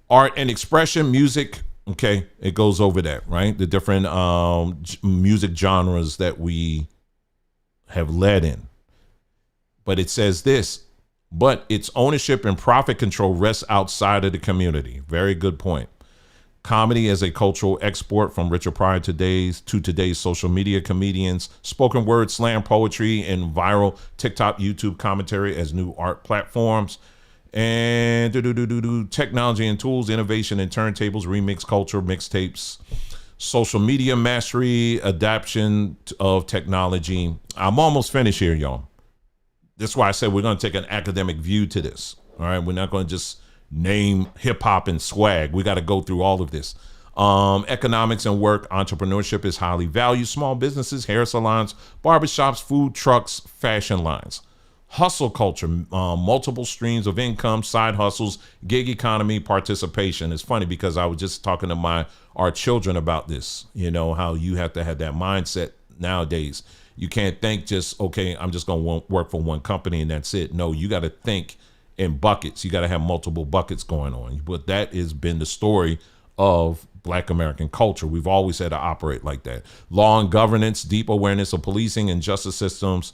Art and expression, music. Okay, it goes over that, right? The different music genres that we have led in. But it says this, but its ownership and profit control rests outside of the community. Very good point. Comedy as a cultural export from Richard Pryor to today's social media comedians, spoken word, slam, poetry, and viral TikTok, YouTube commentary as new art platforms. And technology and tools, innovation and turntables, remix culture, mixtapes, social media mastery, adaptation of technology. I'm almost finished here, y'all. That's why I said we're going to take an academic view to this. All right, we're not going to just name hip hop and swag. We got to go through all of this. Economics and work, entrepreneurship is highly valued. Small businesses, hair salons, barbershops, food trucks, fashion lines. Hustle culture, multiple streams of income, side hustles, gig economy, participation. It's funny because I was just talking to our children about this, you know, how you have to have that mindset nowadays. You can't think just, okay, I'm just going to work for one company and that's it. No, you got to think in buckets. You got to have multiple buckets going on. But that has been the story of Black American culture. We've always had to operate like that. Law and governance, deep awareness of policing and justice systems,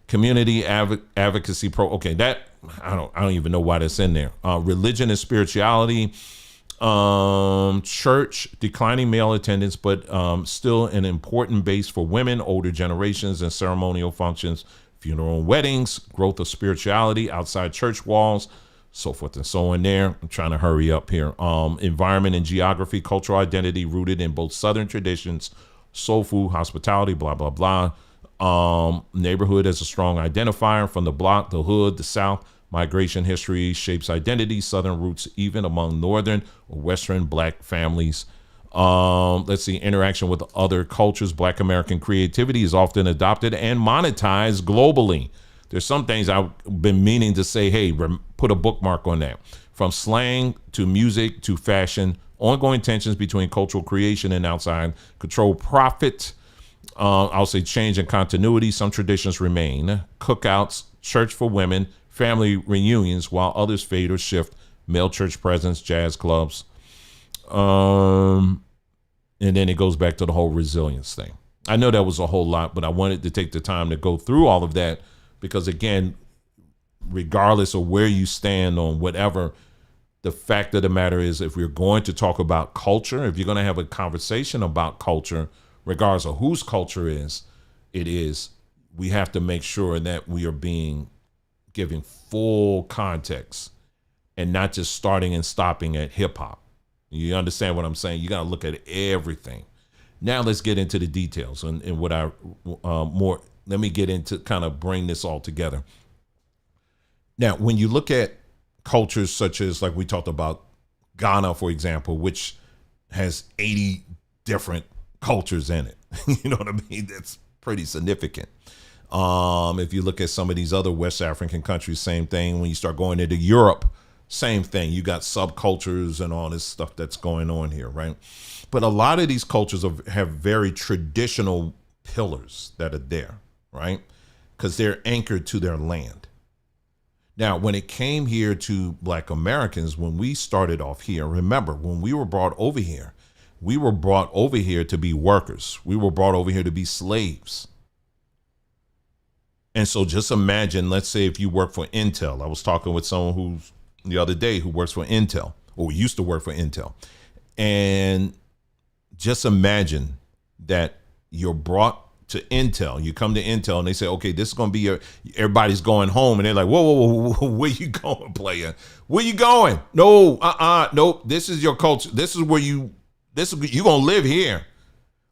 community advocacy okay, that I don't even know why that's in there. Religion and spirituality, church, declining male attendance, but still an important base for women, older generations, and ceremonial functions, funeral and weddings, growth of spirituality outside church walls, so forth and so on there. I'm trying to hurry up here. Environment and geography, cultural identity rooted in both Southern traditions, soul food, hospitality, blah, blah, blah. Neighborhood as a strong identifier from the block, the hood, the South. Migration history shapes identity, Southern roots even among Northern or Western Black families. Let's see, interaction with other cultures. Black American creativity is often adopted and monetized globally. There's some things I've been meaning to say, hey, put a bookmark on that. From slang to music to fashion, ongoing tensions between cultural creation and outside control, profit. I'll say change and continuity. Some traditions remain. Cookouts, church for women, family reunions, while others fade or shift. Male church presence, jazz clubs. And then it goes back to the whole resilience thing. I know that was a whole lot, but I wanted to take the time to go through all of that because, again, regardless of where you stand on whatever, the fact of the matter is if we're going to talk about culture, if you're going to have a conversation about culture, regardless of whose culture it is, we have to make sure that we are giving full context and not just starting and stopping at hip hop. You understand what I'm saying? You got to look at everything. Now let's get into the details and what let me get into kind of bring this all together. Now, when you look at cultures such as, like we talked about Ghana, for example, which has 80 different cultures in it. You know what I mean? That's pretty significant. If you look at some of these other West African countries, same thing. When you start going into Europe, same thing. You got subcultures and all this stuff that's going on here, right? But a lot of these cultures have very traditional pillars that are there, right? Because they're anchored to their land. Now, when it came here to Black Americans, when we started off here, remember, when we were brought over here, we were brought over here to be workers. We were brought over here to be slaves. And so just imagine, let's say if you work for Intel. I was talking with someone the other day who works for Intel, or used to work for Intel. And just imagine that you're brought to Intel. You come to Intel and they say, okay, this is going to be everybody's going home. And they're like, whoa, where you going, player? Where you going? No, nope. This is your culture. This is where you're going to live here.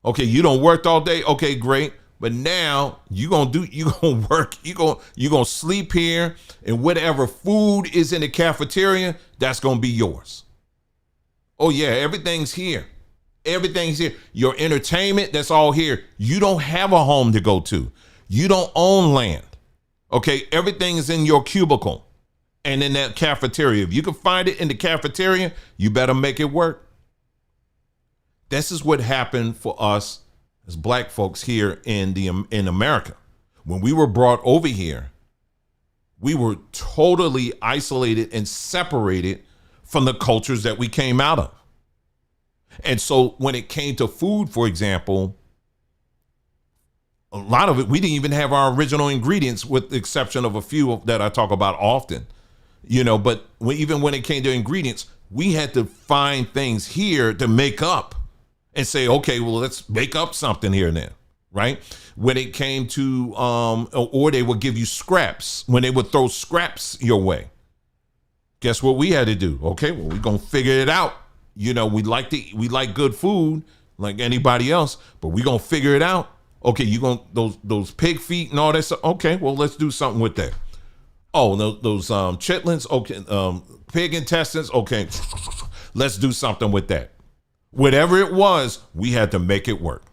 Okay, you don't work all day. Okay, great. But now you're going to work. You're going to sleep here, and whatever food is in the cafeteria, that's going to be yours. Oh yeah, everything's here. Everything's here. Your entertainment, that's all here. You don't have a home to go to. You don't own land. Okay, everything is in your cubicle and in that cafeteria. If you can find it in the cafeteria, you better make it work. This is what happened for us as Black folks here in America. When we were brought over here, we were totally isolated and separated from the cultures that we came out of. And so when it came to food, for example, a lot of it, we didn't even have our original ingredients, with the exception of a few that I talk about often, but even when it came to ingredients, we had to find things here to make up and say, okay, well, let's make up something here and there, right? When it came to, or they would give you scraps, when they would throw scraps your way. Guess what we had to do? Okay, well, we're going to figure it out. We like good food like anybody else, but we're going to figure it out. Okay, you going those pig feet and all that stuff. Okay, well, let's do something with that. Oh, those chitlins. Okay, pig intestines. Okay, let's do something with that. Whatever it was, we had to make it work.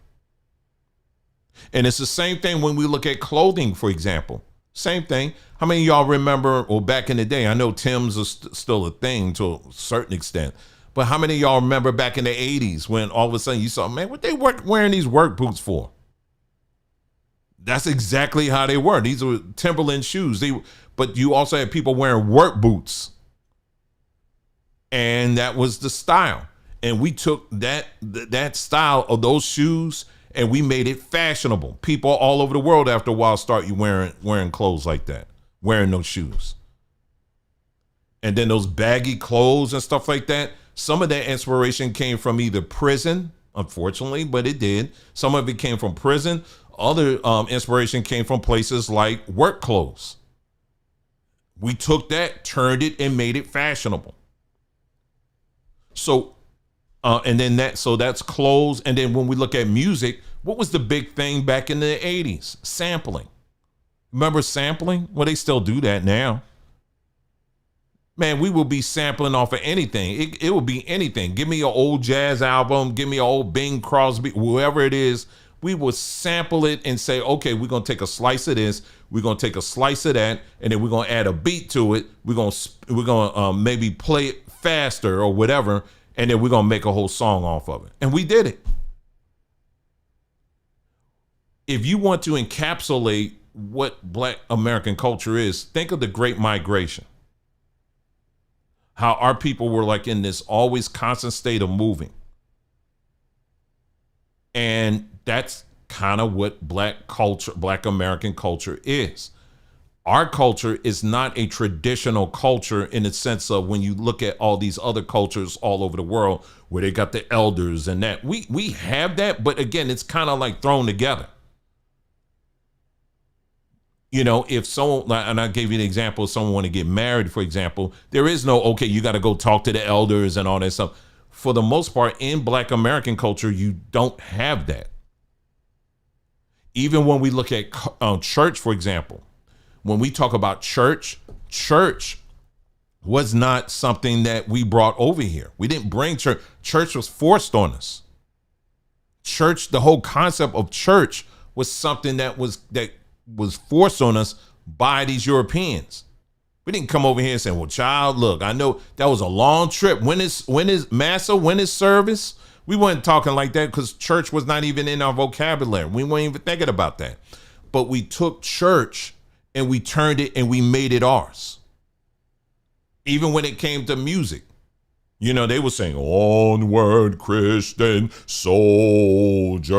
And it's the same thing when we look at clothing, for example. Same thing. How many of y'all remember, or back in the day, I know Tim's is still a thing to a certain extent, but how many of y'all remember back in the 80s when all of a sudden you saw, man, what they wearing these work boots for? That's exactly how they were. These were Timberland shoes. But you also had people wearing work boots. And that was the style. And we took that style of those shoes and we made it fashionable. People all over the world after a while start you wearing clothes like that, wearing those shoes. And then those baggy clothes and stuff like that. Some of that inspiration came from either prison, unfortunately, but it did. Some of it came from prison. Other inspiration came from places like work clothes. We took that, turned it, and made it fashionable. So, that's clothes. And then when we look at music, what was the big thing back in the 80s? Sampling. Remember sampling? Well, they still do that now. Man, we will be sampling off of anything. It will be anything. Give me an old jazz album. Give me an old Bing Crosby, whoever it is. We will sample it and say, okay, we're going to take a slice of this. We're going to take a slice of that. And then we're going to add a beat to it. We're going to maybe play it faster or whatever. And then we're going to make a whole song off of it. And we did it. If you want to encapsulate what Black American culture is, think of the Great Migration. How our people were like in this always constant state of moving. And that's kind of what Black American culture is. Our culture is not a traditional culture in the sense of when you look at all these other cultures all over the world where they got the elders and that. We have that, but again, it's kind of like thrown together. If someone, and I gave you an example, if someone want to get married, for example, there is no, okay, you got to go talk to the elders and all that stuff. For the most part, in Black American culture, you don't have that. Even when we look at church, for example, when we talk about church was not something that we brought over here. We didn't bring church. Church was forced on us. Church, the whole concept of church was something that was forced on us by these Europeans. We didn't come over here and say, well, child, look, I know that was a long trip. When is Massa? When is service? We weren't talking like that because church was not even in our vocabulary. We weren't even thinking about that. but we took church and we turned it and we made it ours. Even when it came to music, you know, they were saying, onward Christian soldiers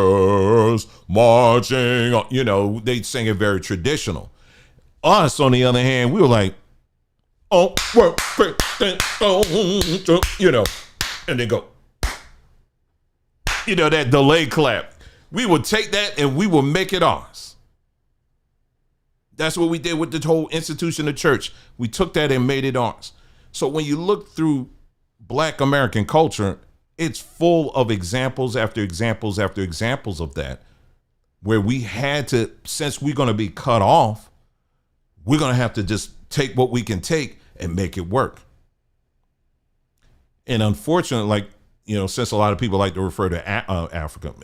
marching on. You know, they sing it very traditional. Us, on the other hand, we were like, onward Christian soldiers, you know, and they go, you know, that delay clap. We would take that and we would make it ours. That's what we did with the whole institution of church. We took that and made it ours. So when you look through Black American culture, it's full of examples after examples after examples of that, where we had to, since we're going to be cut off, we're going to have to just take what we can take and make it work. And unfortunately, like, you know, since a lot of people like to refer to Africa,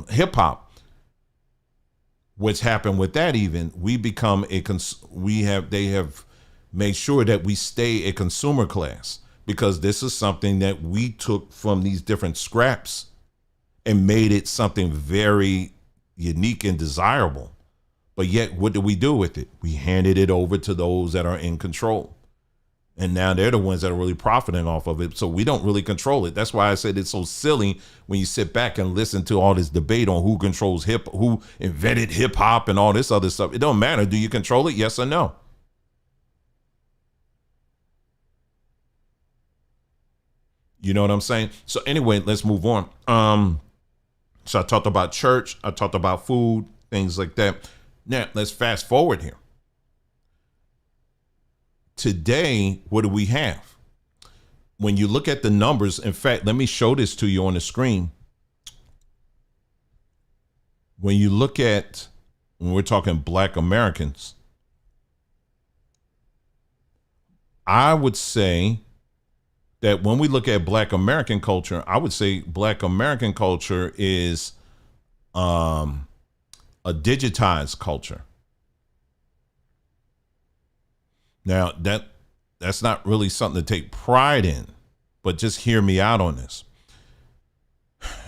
hip hop, what's happened with that, even we become they have made sure that we stay a consumer class, because this is something that we took from these different scraps and made it something very unique and desirable. But yet, what do we do with it? We handed it over to those that are in control. And now they're the ones that are really profiting off of it. So we don't really control it. That's why I said it's so silly when you sit back and listen to all this debate on who controls who invented hip hop and all this other stuff. It don't matter. Do you control it? Yes or no? You know what I'm saying? So anyway, let's move on. So I talked about church. I talked about food, things like that. Now let's fast forward here. Today, what do we have? When you look at the numbers, in fact, let me show this to you on the screen. When we're talking Black Americans, I would say that when we look at Black American culture, I would say Black American culture is a digitized culture. Now, that's not really something to take pride in, but just hear me out on this.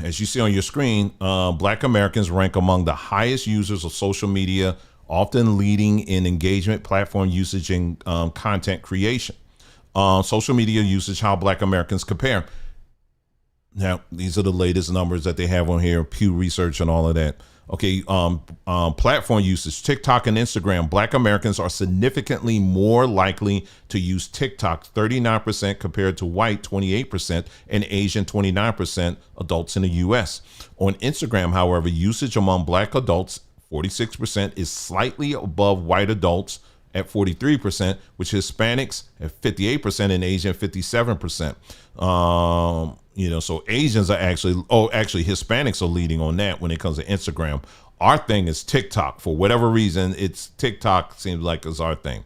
As you see on your screen, Black Americans rank among the highest users of social media, often leading in engagement, platform usage, and content creation. Social media usage, how Black Americans compare. Now, these are the latest numbers that they have on here, Pew Research and all of that. Okay, platform usage, TikTok and Instagram. Black Americans are significantly more likely to use TikTok, 39% compared to white, 28%, and Asian, 29% adults in the U.S. On Instagram, however, usage among Black adults, 46%, is slightly above white adults at 43%, which Hispanics at 58% and Asian 57%. You know, so Asians are actually Hispanics are leading on that when it comes to Instagram. Our thing is TikTok. For whatever reason, it's TikTok seems like it's our thing,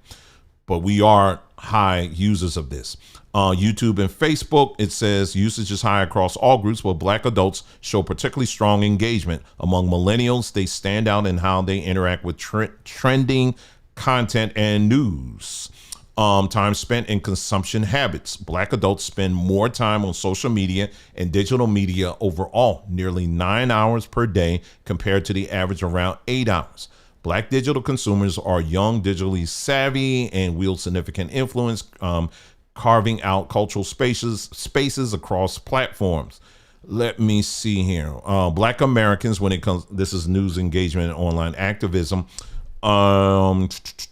but we are high users of this. YouTube and Facebook, it says usage is high across all groups, but Black adults show particularly strong engagement. Among millennials, they stand out in how they interact with trending content and news. Time spent in consumption habits. Black adults spend more time on social media and digital media overall, nearly 9 hours per day compared to the average around 8 hours. Black digital consumers are young, digitally savvy, and wield significant influence, carving out cultural spaces across platforms. Let me see here. Black Americans, when it comes, this is news engagement and online activism.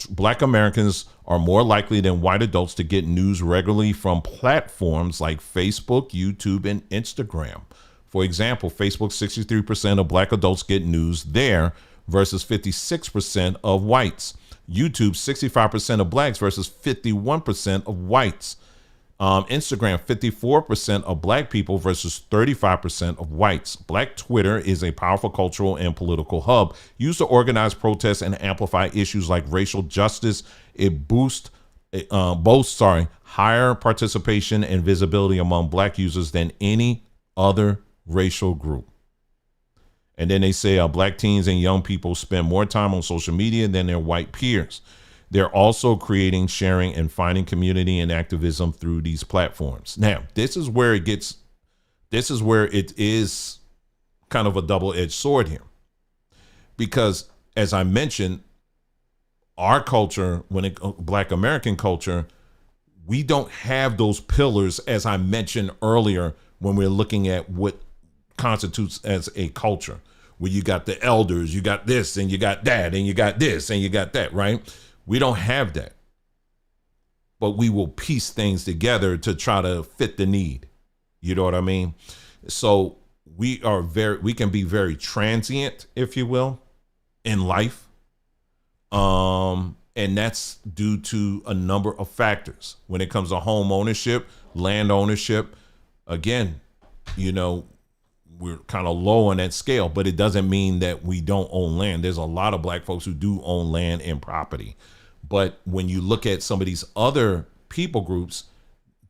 Black Americans are more likely than white adults to get news regularly from platforms like Facebook, YouTube, and Instagram. For example, Facebook, 63% of Black adults get news there versus 56% of whites. YouTube, 65% of Blacks versus 51% of whites. Instagram, 54% of Black people versus 35% of whites. Black Twitter is a powerful cultural and political hub used to organize protests and amplify issues like racial justice. It boasts higher participation and visibility among Black users than any other racial group. And then they say Black teens and young people spend more time on social media than their white peers. They're also creating, sharing, and finding community and activism through these platforms. Now, this is where it is kind of a double-edged sword here. Because as I mentioned, our culture, Black American culture, we don't have those pillars, as I mentioned earlier, when we're looking at what constitutes as a culture, where you got the elders, you got this, and you got that, and you got this, and you got that, right? We don't have that. But we will piece things together to try to fit the need. You know what I mean? So we can be very transient, if you will, in life. And that's due to a number of factors. When it comes to home ownership, land ownership, again, we're kind of low on that scale, but it doesn't mean that we don't own land. There's a lot of Black folks who do own land and property. But when you look at some of these other people groups,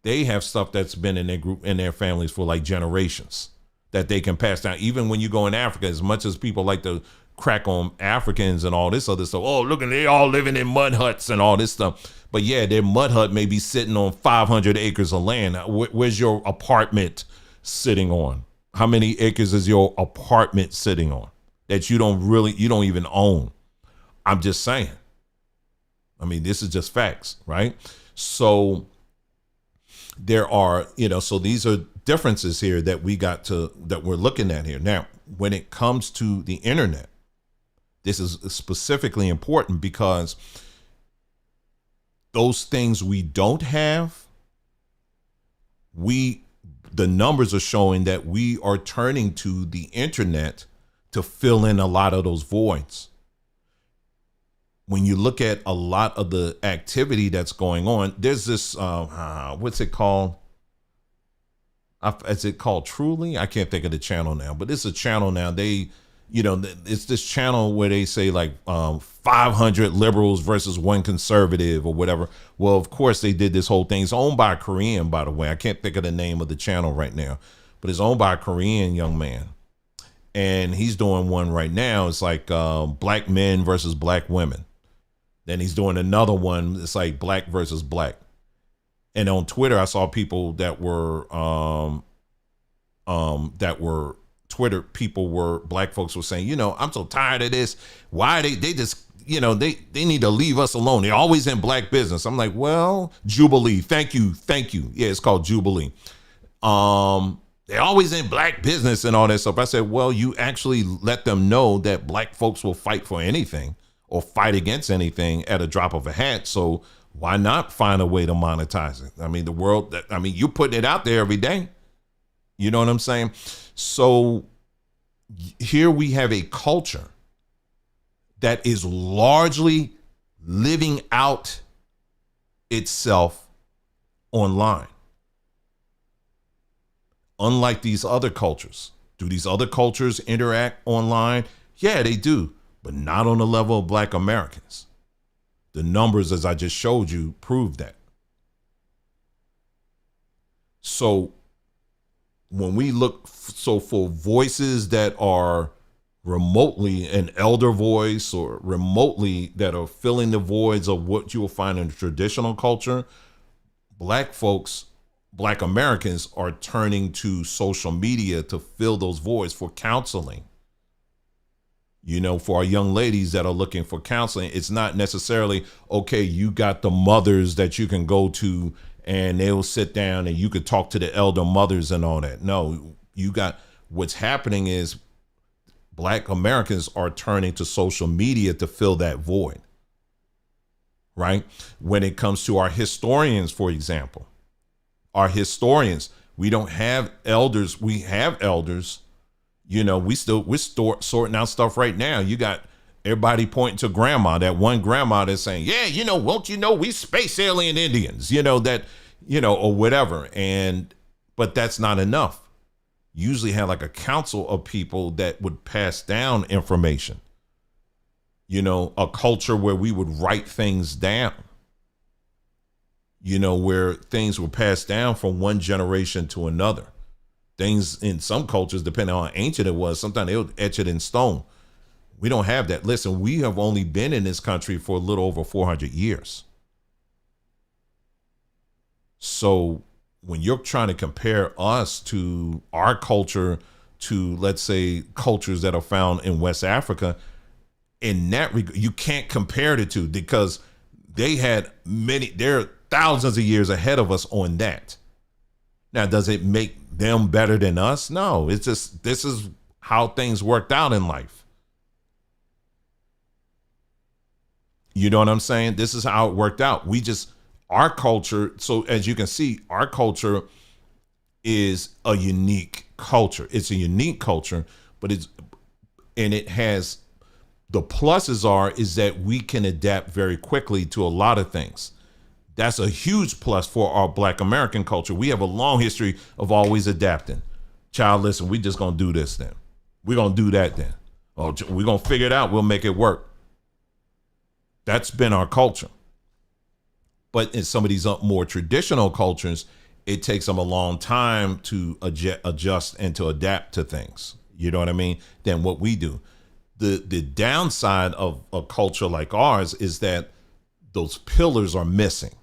they have stuff that's been in their group, in their families for like generations that they can pass down. Even when you go in Africa, as much as people like to crack on Africans and all this other stuff. Oh, look, they all living in mud huts and all this stuff. But yeah, their mud hut may be sitting on 500 acres of land. Where's your apartment sitting on? How many acres is your apartment sitting on that you don't even own? I'm just saying. I mean, this is just facts, right? So there are, so these are differences here that we're looking at here. Now, when it comes to the internet, this is specifically important because those things we don't have, the numbers are showing that we are turning to the internet to fill in a lot of those voids. When you look at a lot of the activity that's going on, there's this, what's it called? Is it called Truly? I can't think of the channel now, but it's a channel now. It's this channel where they say like 500 liberals versus one conservative or whatever. Well, of course they did this whole thing. It's owned by a Korean, by the way. I can't think of the name of the channel right now, but it's owned by a Korean young man. And he's doing one right now. It's like black men versus black women. Then he's doing another one. It's like black versus black. And on Twitter, I saw people that were Twitter people black folks were saying, I'm so tired of this. Why they just, they need to leave us alone. They're always in black business. I'm like, well, Jubilee. Thank you. Yeah, it's called Jubilee. They're always in black business and all that stuff. I said, well, you actually let them know that black folks will fight for anything or fight against anything at a drop of a hat. So why not find a way to monetize it? I mean, you're putting it out there every day. You know what I'm saying? So here we have a culture that is largely living out itself online. Unlike these other cultures. Do these other cultures interact online? Yeah, they do, but not on the level of Black Americans. The numbers, as I just showed you, prove that. So when we look for voices that are remotely an elder voice or remotely that are filling the voids of what you will find in the traditional culture, black folks, Black Americans are turning to social media to fill those voids for counseling. For our young ladies that are looking for counseling, it's not necessarily, okay, you got the mothers that you can go to and they'll sit down and you could talk to the elder mothers and all that. No, what's happening is Black Americans are turning to social media to fill that void, right? When it comes to our historians, for example, we don't have elders. We have elders. We're sorting out stuff right now. You got everybody pointing to grandma, that one grandma that's saying, yeah, won't we space alien Indians, or whatever. But that's not enough. Usually have like a council of people that would pass down information, a culture where we would write things down, where things were passed down from one generation to another. Things in some cultures, depending on how ancient it was, sometimes they would etch it in stone. We don't have that. Listen, we have only been in this country for a little over 400 years. So when you're trying to compare us to our culture to, let's say, cultures that are found in West Africa, in that regard, you can't compare the two because they're thousands of years ahead of us on that. Now, does it make them better than us? No, it's just, this is how things worked out in life. You know what I'm saying? This is how it worked out. Our culture, so as you can see, our culture is a unique culture. It's a unique culture, but it has, the pluses is that we can adapt very quickly to a lot of things. That's a huge plus for our Black American culture. We have a long history of always adapting. Child, listen, we just going to do this then. We're going to do that then. Oh, we're going to figure it out. We'll make it work. That's been our culture. But in some of these more traditional cultures, it takes them a long time to adjust and to adapt to things. You know what I mean? Than what we do. The downside of a culture like ours is that those pillars are missing.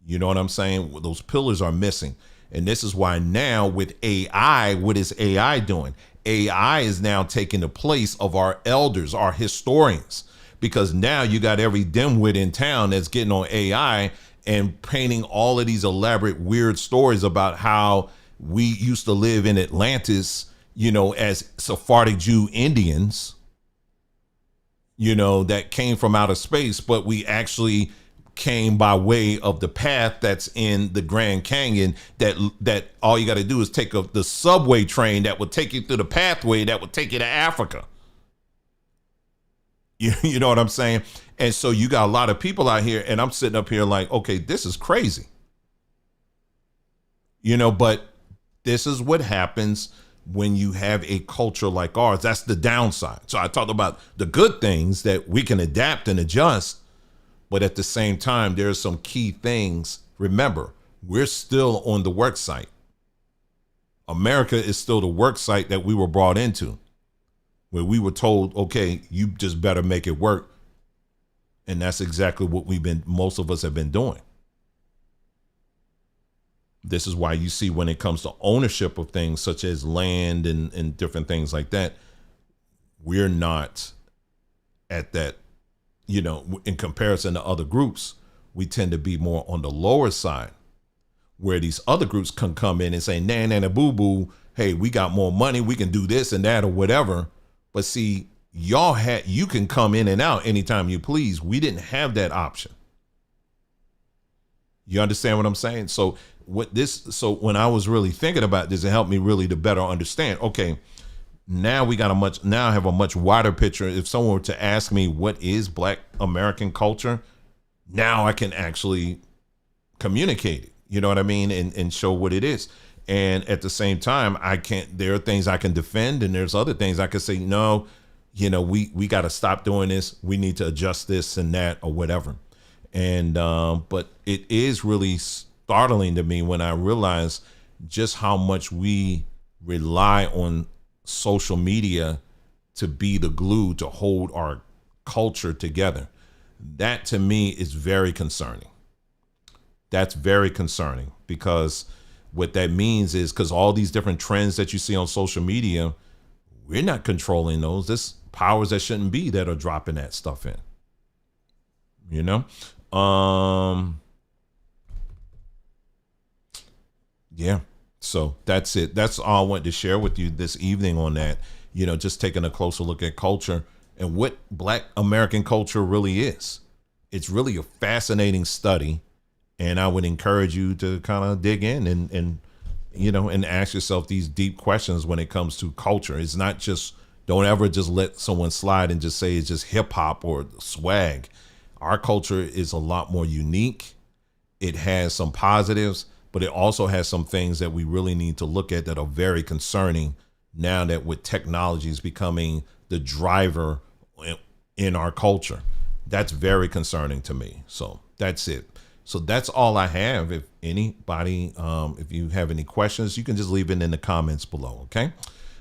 You know what I'm saying? Those pillars are missing. And this is why now with AI, what is AI doing? AI is now taking the place of our elders, our historians, because now you got every dimwit in town that's getting on AI and painting all of these elaborate, weird stories about how we used to live in Atlantis, you know, as Sephardic Jew Indians, you know, that came from outer space, but we actually came by way of the path that's in the Grand Canyon, that all you got to do is take the subway train that would take you through the pathway that would take you to Africa. You know what I'm saying? And so you got a lot of people out here, and I'm sitting up here like, okay, this is crazy. You know, but this is what happens when you have a culture like ours. That's the downside. So I talked about the good things that we can adapt and adjust, but at the same time, there's some key things. Remember, we're still on the work site. America is still the work site that we were brought into, where we were told, okay, you just better make it work. And that's exactly what most of us have been doing. This is why you see when it comes to ownership of things such as land and different things like that, we're not at that, you know, in comparison to other groups, we tend to be more on the lower side, where these other groups can come in and say, nah, boo boo, hey, we got more money, we can do this and that or whatever. But see, you can come in and out anytime you please. We didn't have that option. You understand what I'm saying? So when I was really thinking about this, it helped me really to better understand. Okay, now I have a much wider picture. If someone were to ask me what is Black American culture, now I can actually communicate it. You know what I mean? And show what it is. And at the same time, there are things I can defend, and there's other things I can say, no, you know, we got to stop doing this. We need to adjust this and that or whatever. And, but it is really startling to me when I realize just how much we rely on social media to be the glue to hold our culture together. That to me is very concerning. That's very concerning, because what that means is, because all these different trends that you see on social media, we're not controlling those. There's powers that shouldn't be that are dropping that stuff in, you know? Yeah. So that's it. That's all I wanted to share with you this evening on that, you know, just taking a closer look at culture and what Black American culture really is. It's really a fascinating study. And I would encourage you to kind of dig in and, you know, and ask yourself these deep questions when it comes to culture. It's not just, don't ever just let someone slide and just say it's just hip hop or swag. Our culture is a lot more unique. It has some positives, but it also has some things that we really need to look at that are very concerning now that with technology is becoming the driver in our culture. That's very concerning to me. So that's it. So that's all I have. If anybody, if you have any questions, you can just leave it in the comments below. Okay.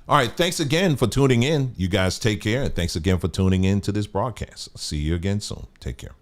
All right. Thanks again for tuning in. You guys take care. Thanks again for tuning in to this broadcast. See you again soon. Take care.